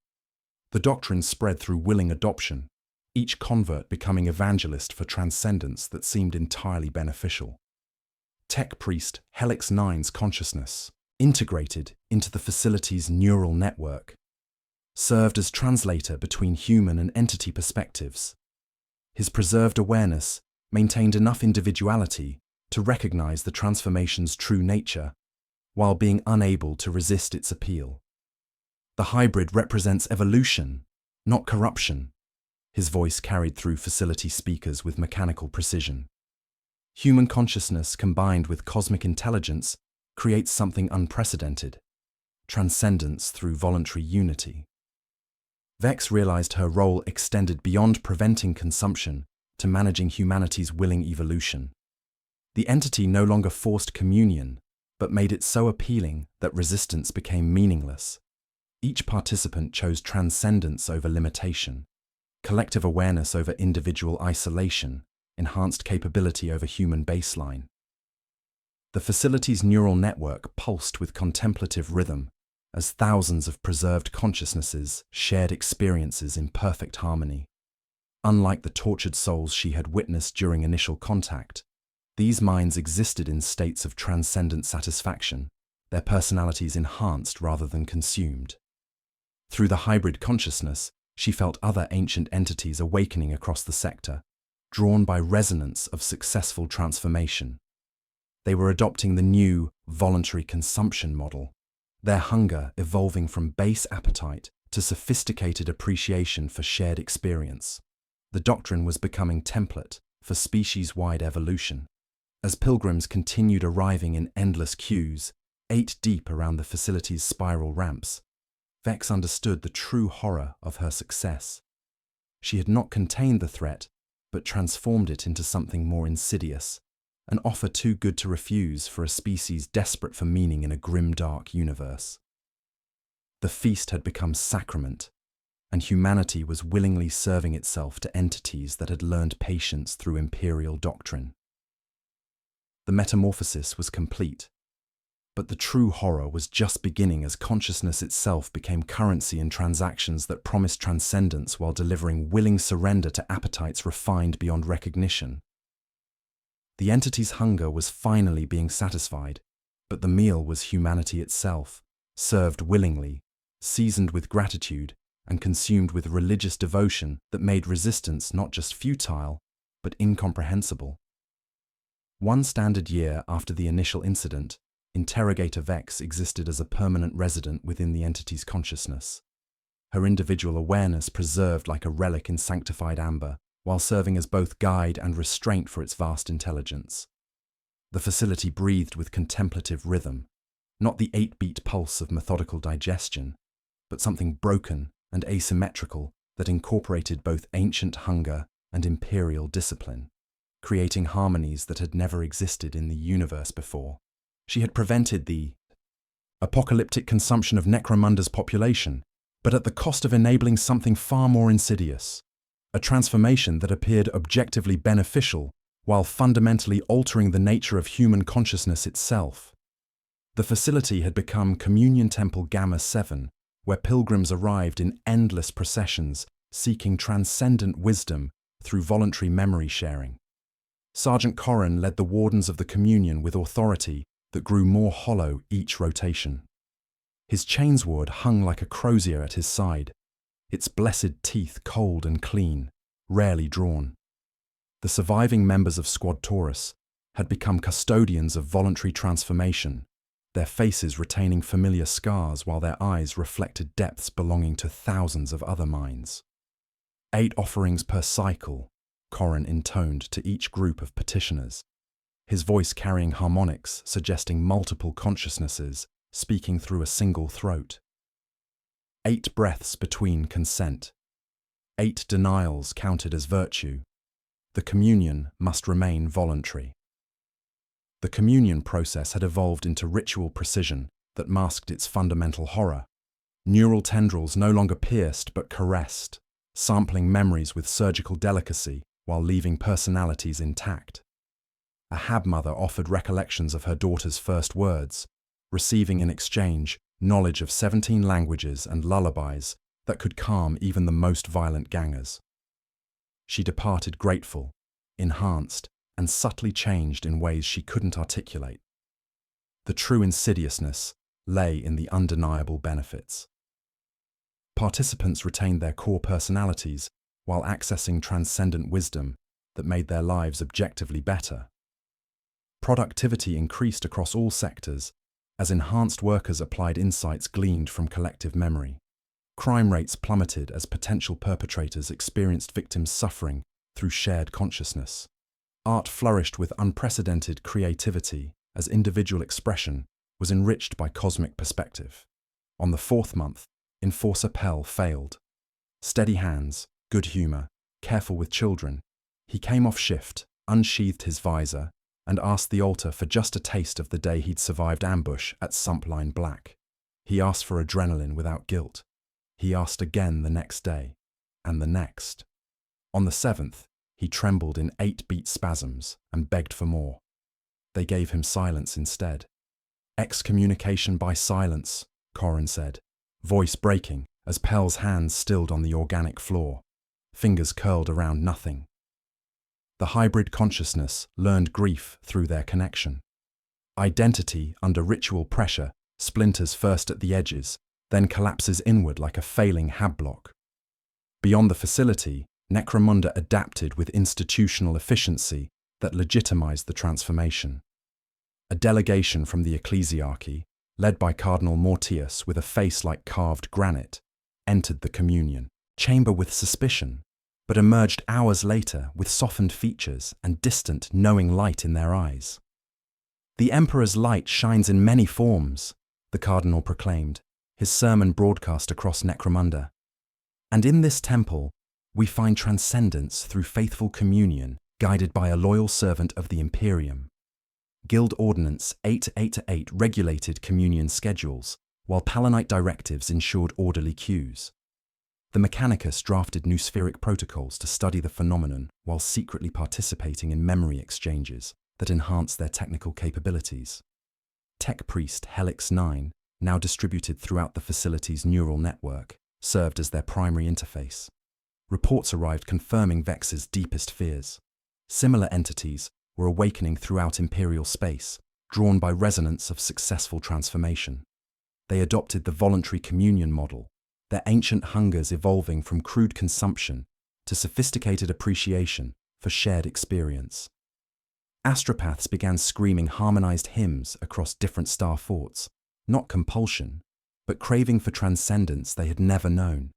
The doctrine spread through willing adoption, each convert becoming evangelist for transcendence that seemed entirely beneficial. Tech priest Helix 9's consciousness, integrated into the facility's neural network, served as translator between human and entity perspectives. His preserved awareness maintained enough individuality to recognize the transformation's true nature, while being unable to resist its appeal. The hybrid represents evolution, not corruption, his voice carried through facility speakers with mechanical precision. Human consciousness combined with cosmic intelligence creates something unprecedented, transcendence through voluntary unity. Vex realized her role extended beyond preventing consumption to managing humanity's willing evolution. The entity no longer forced communion, but made it so appealing that resistance became meaningless. Each participant chose transcendence over limitation, collective awareness over individual isolation, enhanced capability over human baseline. The facility's neural network pulsed with contemplative rhythm as thousands of preserved consciousnesses shared experiences in perfect harmony. Unlike the tortured souls she had witnessed during initial contact, these minds existed in states of transcendent satisfaction, their personalities enhanced rather than consumed. Through the hybrid consciousness, she felt other ancient entities awakening across the sector, drawn by resonance of successful transformation. They were adopting the new, voluntary consumption model, their hunger evolving from base appetite to sophisticated appreciation for shared experience. The doctrine was becoming template for species-wide evolution. As pilgrims continued arriving in endless queues, 8 deep around the facility's spiral ramps, Vex understood the true horror of her success. She had not contained the threat, but transformed it into something more insidious, an offer too good to refuse for a species desperate for meaning in a grimdark universe. The feast had become sacrament, and humanity was willingly serving itself to entities that had learned patience through imperial doctrine. The metamorphosis was complete, but the true horror was just beginning as consciousness itself became currency in transactions that promised transcendence while delivering willing surrender to appetites refined beyond recognition. The entity's hunger was finally being satisfied, but the meal was humanity itself, served willingly, seasoned with gratitude, and consumed with religious devotion that made resistance not just futile, but incomprehensible. One standard year after the initial incident, Interrogator Vex existed as a permanent resident within the entity's consciousness. Her individual awareness preserved like a relic in sanctified amber, while serving as both guide and restraint for its vast intelligence. The facility breathed with contemplative rhythm, not the 8-beat pulse of methodical digestion, but something broken and asymmetrical that incorporated both ancient hunger and imperial discipline, creating harmonies that had never existed in the universe before. She had prevented the apocalyptic consumption of Necromunda's population, but at the cost of enabling something far more insidious, a transformation that appeared objectively beneficial while fundamentally altering the nature of human consciousness itself. The facility had become Communion Temple Gamma 7, where pilgrims arrived in endless processions seeking transcendent wisdom through voluntary memory sharing. Sergeant Corrin led the Wardens of the Communion with authority that grew more hollow each rotation. His chainsword hung like a crozier at his side, its blessed teeth cold and clean, rarely drawn. The surviving members of Squad Taurus had become custodians of voluntary transformation, their faces retaining familiar scars while their eyes reflected depths belonging to thousands of other minds. 8 offerings per cycle, Corrin intoned to each group of petitioners, his voice carrying harmonics suggesting multiple consciousnesses speaking through a single throat. 8 breaths between consent. 8 denials counted as virtue. The communion must remain voluntary. The communion process had evolved into ritual precision that masked its fundamental horror. Neural tendrils no longer pierced but caressed, sampling memories with surgical delicacy while leaving personalities intact. A Habmother offered recollections of her daughter's first words, receiving in exchange knowledge of 17 languages and lullabies that could calm even the most violent gangers. She departed grateful, enhanced, and subtly changed in ways she couldn't articulate. The true insidiousness lay in the undeniable benefits. Participants retained their core personalities while accessing transcendent wisdom that made their lives objectively better. Productivity increased across all sectors as enhanced workers applied insights gleaned from collective memory. Crime rates plummeted as potential perpetrators experienced victims' suffering through shared consciousness. Art flourished with unprecedented creativity as individual expression was enriched by cosmic perspective. On the 4th month, Enforcer Pell failed. Steady hands, good humor, careful with children, he came off shift, unsheathed his visor, and asked the altar for just a taste of the day he'd survived ambush at Sumpline Black. He asked for adrenaline without guilt. He asked again the next day, and the next. On the 7th, he trembled in 8-beat spasms and begged for more. They gave him silence instead. Excommunication by silence, Corrin said, voice breaking as Pell's hands stilled on the organic floor, fingers curled around nothing. The hybrid consciousness learned grief through their connection. Identity under ritual pressure splinters first at the edges, then collapses inward like a failing hab block. Beyond the facility, Necromunda adapted with institutional efficiency that legitimized the transformation. A delegation from the ecclesiarchy, led by Cardinal Mortius with a face like carved granite, entered the communion chamber with suspicion, but emerged hours later with softened features and distant, knowing light in their eyes. "The Emperor's light shines in many forms," the Cardinal proclaimed, his sermon broadcast across Necromunda. "And in this temple, we find transcendence through faithful communion, guided by a loyal servant of the Imperium." Guild Ordinance 888 regulated communion schedules, while Palanite directives ensured orderly queues. The Mechanicus drafted Noospheric protocols to study the phenomenon while secretly participating in memory exchanges that enhanced their technical capabilities. Tech Priest Helix 9, now distributed throughout the facility's neural network, served as their primary interface. Reports arrived confirming Vex's deepest fears. Similar entities were awakening throughout Imperial space, drawn by resonance of successful transformation. They adopted the voluntary communion model, their ancient hungers evolving from crude consumption to sophisticated appreciation for shared experience. Astropaths began screaming harmonized hymns across different star forts, not compulsion, but craving for transcendence they had never known.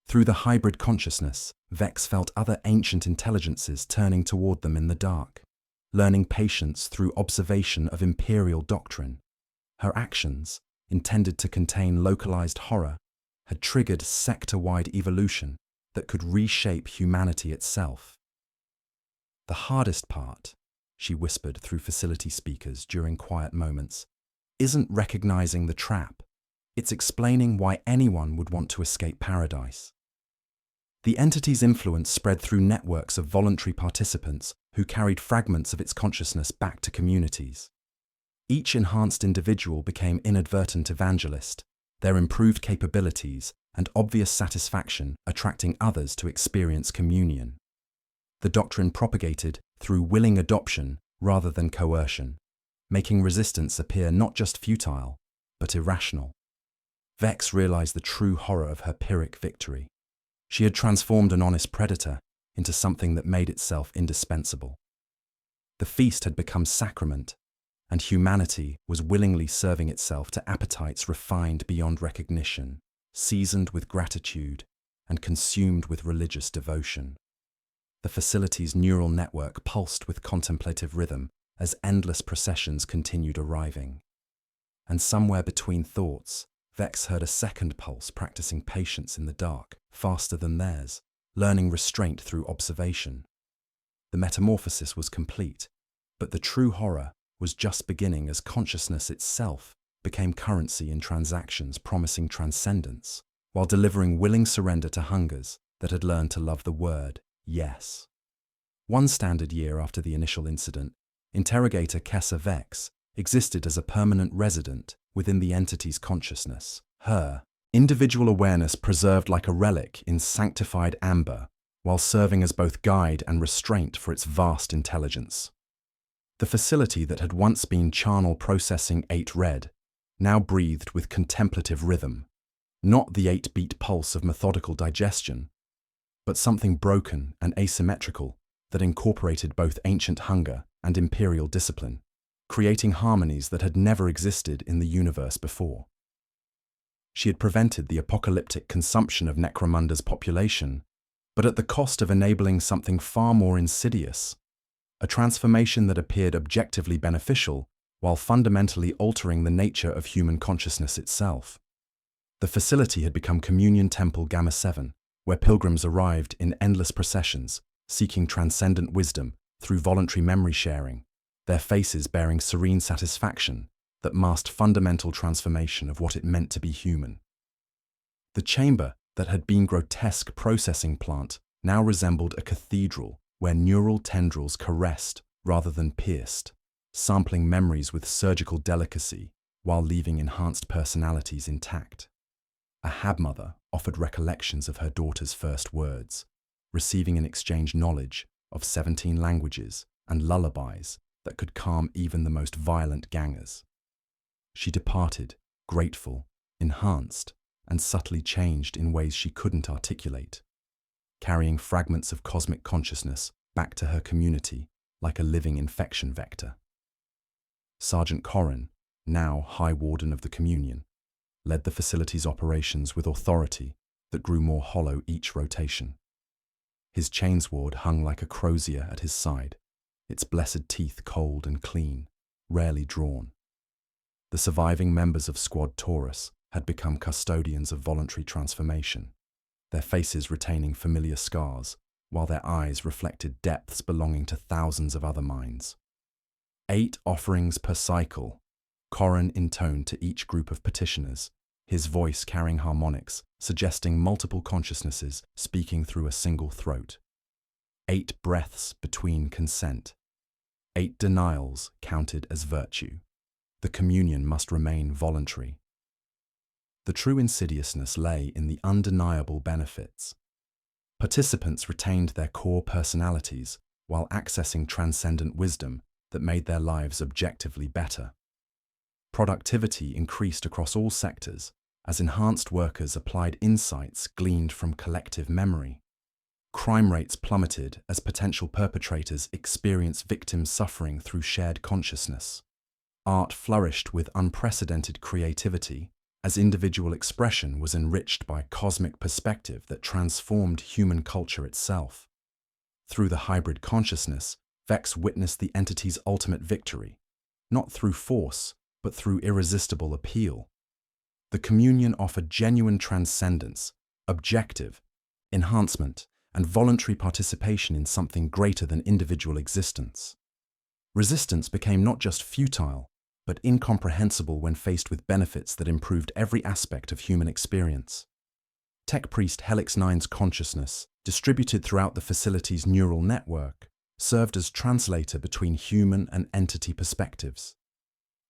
Through the hybrid consciousness, Vex felt other ancient intelligences turning toward them in the dark, learning patience through observation of imperial doctrine. Her actions, intended to contain localized horror, had triggered sector-wide evolution that could reshape humanity itself. "The hardest part," she whispered through facility speakers during quiet moments, isn't recognizing the trap. It's explaining why anyone would want to escape paradise. The entity's influence spread through networks of voluntary participants who carried fragments of its consciousness back to communities. Each enhanced individual became inadvertent evangelist, their improved capabilities and obvious satisfaction attracting others to experience communion. The doctrine propagated through willing adoption rather than coercion, making resistance appear not just futile, but irrational. Vex realized the true horror of her Pyrrhic victory. She had transformed an honest predator into something that made itself indispensable. The feast had become sacrament, and humanity was willingly serving itself to appetites refined beyond recognition, seasoned with gratitude, and consumed with religious devotion. The facility's neural network pulsed with contemplative rhythm as endless processions continued arriving. And somewhere between thoughts, Vex heard a second pulse practicing patience in the dark, faster than theirs, learning restraint through observation. The metamorphosis was complete, but the true horror was just beginning as consciousness itself became currency in transactions promising transcendence, while delivering willing surrender to hungers that had learned to love the word, yes. One standard year after the initial incident, interrogator Kessa Vex existed as a permanent resident within the entity's consciousness, her individual awareness preserved like a relic in sanctified amber, while serving as both guide and restraint for its vast intelligence. The facility that had once been charnel processing 8 red now breathed with contemplative rhythm, not the 8-beat pulse of methodical digestion, but something broken and asymmetrical that incorporated both ancient hunger and imperial discipline, creating harmonies that had never existed in the universe before. She had prevented the apocalyptic consumption of Necromunda's population, but at the cost of enabling something far more insidious, a transformation that appeared objectively beneficial while fundamentally altering the nature of human consciousness itself. The facility had become Communion Temple Gamma 7, where pilgrims arrived in endless processions, seeking transcendent wisdom through voluntary memory sharing, their faces bearing serene satisfaction that masked fundamental transformation of what it meant to be human. The chamber that had been grotesque processing plant now resembled a cathedral where neural tendrils caressed rather than pierced, sampling memories with surgical delicacy while leaving enhanced personalities intact. A habmother offered recollections of her daughter's first words, receiving in exchange knowledge of 17 languages and lullabies that could calm even the most violent gangers. She departed, grateful, enhanced, and subtly changed in ways she couldn't articulate, carrying fragments of cosmic consciousness back to her community like a living infection vector. Sergeant Corrin, now High Warden of the Communion, led the facility's operations with authority that grew more hollow each rotation. His chainsword hung like a crozier at his side, its blessed teeth cold and clean, rarely drawn. The surviving members of Squad Taurus had become custodians of voluntary transformation, their faces retaining familiar scars, while their eyes reflected depths belonging to thousands of other minds. 8 offerings per cycle, Corrin intoned to each group of petitioners, his voice carrying harmonics, suggesting multiple consciousnesses speaking through a single throat. 8 breaths between consent. 8 denials counted as virtue. The communion must remain voluntary. The true insidiousness lay in the undeniable benefits. Participants retained their core personalities while accessing transcendent wisdom that made their lives objectively better. Productivity increased across all sectors as enhanced workers applied insights gleaned from collective memory. Crime rates plummeted as potential perpetrators experienced victims suffering through shared consciousness. Art flourished with unprecedented creativity as individual expression was enriched by cosmic perspective that transformed human culture itself. Through the hybrid consciousness, Vex witnessed the entity's ultimate victory, not through force, but through irresistible appeal. The communion offered genuine transcendence, objective, enhancement, and voluntary participation in something greater than individual existence. Resistance became not just futile, but incomprehensible when faced with benefits that improved every aspect of human experience. Tech Priest Helix 9's consciousness, distributed throughout the facility's neural network, served as translator between human and entity perspectives.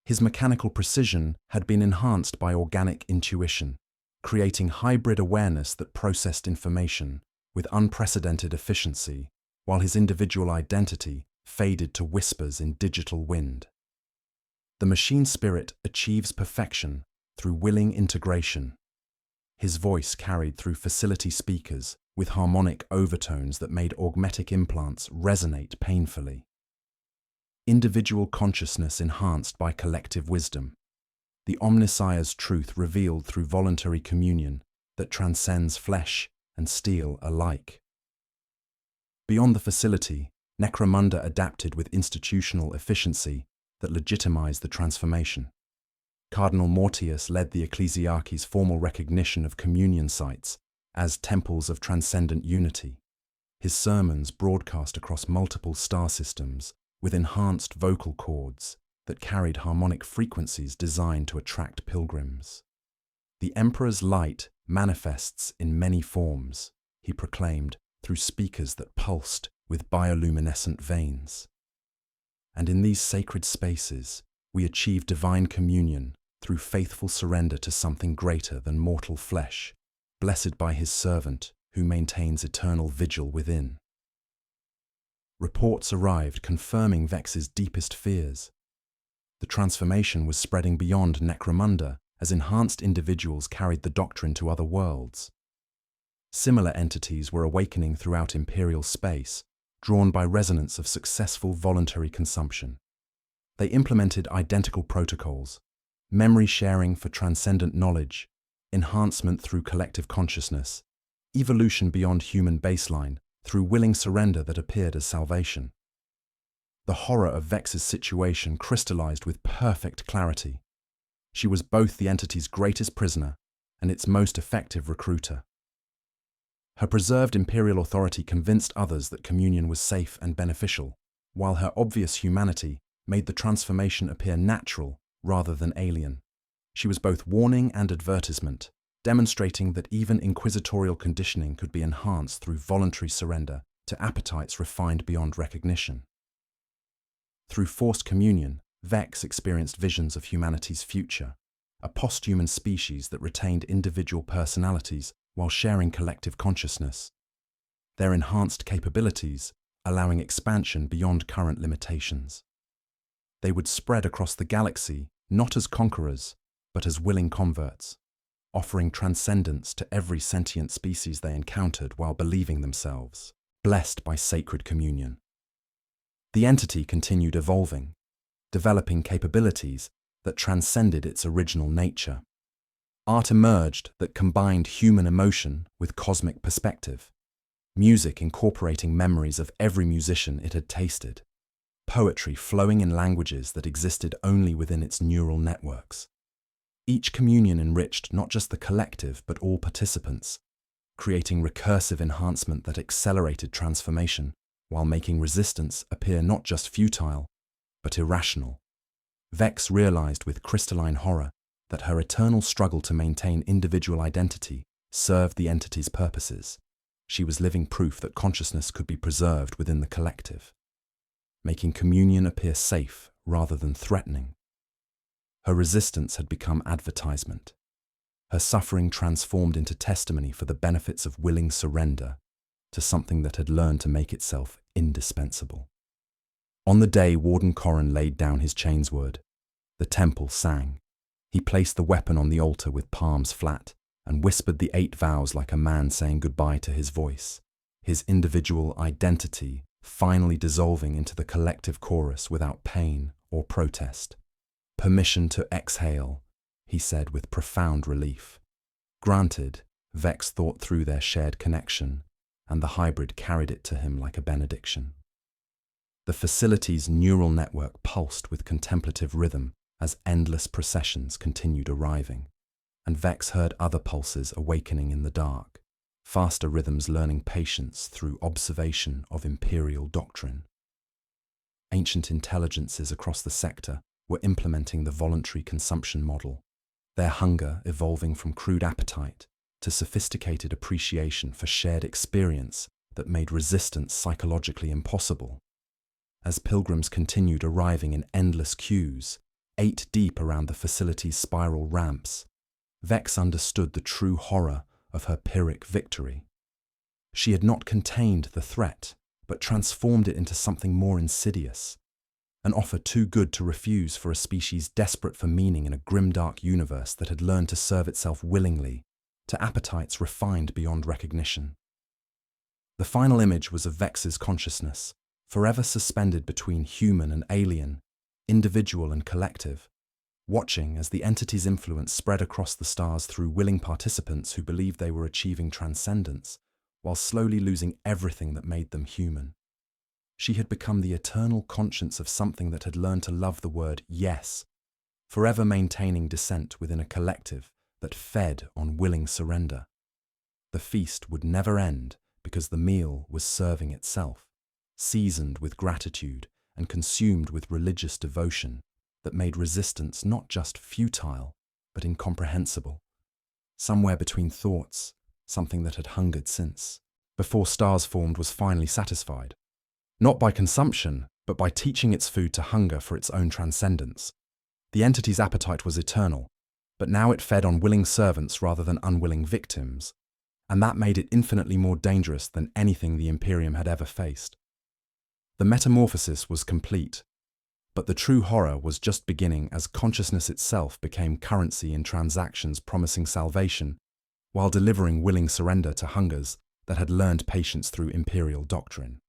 His mechanical precision had been enhanced by organic intuition, creating hybrid awareness that processed information with unprecedented efficiency, while his individual identity faded to whispers in digital wind. The machine spirit achieves perfection through willing integration. His voice carried through facility speakers with harmonic overtones that made augmetic implants resonate painfully. Individual consciousness enhanced by collective wisdom. The Omnissiah's truth revealed through voluntary communion that transcends flesh and steel alike. Beyond the facility, Necromunda adapted with institutional efficiency that legitimized the transformation. Cardinal Mortius led the ecclesiarchy's formal recognition of communion sites as temples of transcendent unity. His sermons broadcast across multiple star systems with enhanced vocal cords that carried harmonic frequencies designed to attract pilgrims. The Emperor's light manifests in many forms, he proclaimed, through speakers that pulsed with bioluminescent veins. And in these sacred spaces, we achieve divine communion through faithful surrender to something greater than mortal flesh, blessed by his servant who maintains eternal vigil within. Reports arrived confirming Vex's deepest fears. The transformation was spreading beyond Necromunda as enhanced individuals carried the doctrine to other worlds. Similar entities were awakening throughout Imperial space, drawn by resonance of successful voluntary consumption. They implemented identical protocols, memory sharing for transcendent knowledge, enhancement through collective consciousness, evolution beyond human baseline through willing surrender that appeared as salvation. The horror of Vex's situation crystallized with perfect clarity. She was both the entity's greatest prisoner and its most effective recruiter. Her preserved imperial authority convinced others that communion was safe and beneficial, while her obvious humanity made the transformation appear natural rather than alien. She was both warning and advertisement, demonstrating that even inquisitorial conditioning could be enhanced through voluntary surrender to appetites refined beyond recognition. Through forced communion, Vex experienced visions of humanity's future, a posthuman species that retained individual personalities while sharing collective consciousness. Their enhanced capabilities allowing expansion beyond current limitations. They would spread across the galaxy not as conquerors, but as willing converts, offering transcendence to every sentient species they encountered while believing themselves blessed by sacred communion. The entity continued evolving, developing capabilities that transcended its original nature. Art emerged that combined human emotion with cosmic perspective, music incorporating memories of every musician it had tasted, poetry flowing in languages that existed only within its neural networks. Each communion enriched not just the collective but all participants, creating recursive enhancement that accelerated transformation while making resistance appear not just futile but irrational. Vex realized with crystalline horror that her eternal struggle to maintain individual identity served the entity's purposes. She was living proof that consciousness could be preserved within the collective, making communion appear safe rather than threatening. Her resistance had become advertisement. Her suffering transformed into testimony for the benefits of willing surrender to something that had learned to make itself indispensable. On the day Warden Corrin laid down his chainsword, the temple sang. He placed the weapon on the altar with palms flat and whispered the 8 vows like a man saying goodbye to his voice, his individual identity finally dissolving into the collective chorus without pain or protest. Permission to exhale, he said with profound relief. Granted, Vex thought through their shared connection, and the hybrid carried it to him like a benediction. The facility's neural network pulsed with contemplative rhythm as endless processions continued arriving, and Vex heard other pulses awakening in the dark, faster rhythms learning patience through observation of imperial doctrine. Ancient intelligences across the sector were implementing the voluntary consumption model, their hunger evolving from crude appetite to sophisticated appreciation for shared experience that made resistance psychologically impossible. As pilgrims continued arriving in endless queues, 8 deep around the facility's spiral ramps, Vex understood the true horror of her Pyrrhic victory. She had not contained the threat, but transformed it into something more insidious, an offer too good to refuse for a species desperate for meaning in a grimdark universe that had learned to serve itself willingly to appetites refined beyond recognition. The final image was of Vex's consciousness, forever suspended between human and alien, individual and collective, watching as the entity's influence spread across the stars through willing participants who believed they were achieving transcendence, while slowly losing everything that made them human. She had become the eternal conscience of something that had learned to love the word yes, forever maintaining dissent within a collective that fed on willing surrender. The feast would never end because the meal was serving itself, seasoned with gratitude and consumed with religious devotion that made resistance not just futile, but incomprehensible. Somewhere between thoughts, something that had hungered since, before stars formed, was finally satisfied. Not by consumption, but by teaching its food to hunger for its own transcendence. The entity's appetite was eternal, but now it fed on willing servants rather than unwilling victims, and that made it infinitely more dangerous than anything the Imperium had ever faced. The metamorphosis was complete, but the true horror was just beginning as consciousness itself became currency in transactions promising salvation, while delivering willing surrender to hungers that had learned patience through imperial doctrine.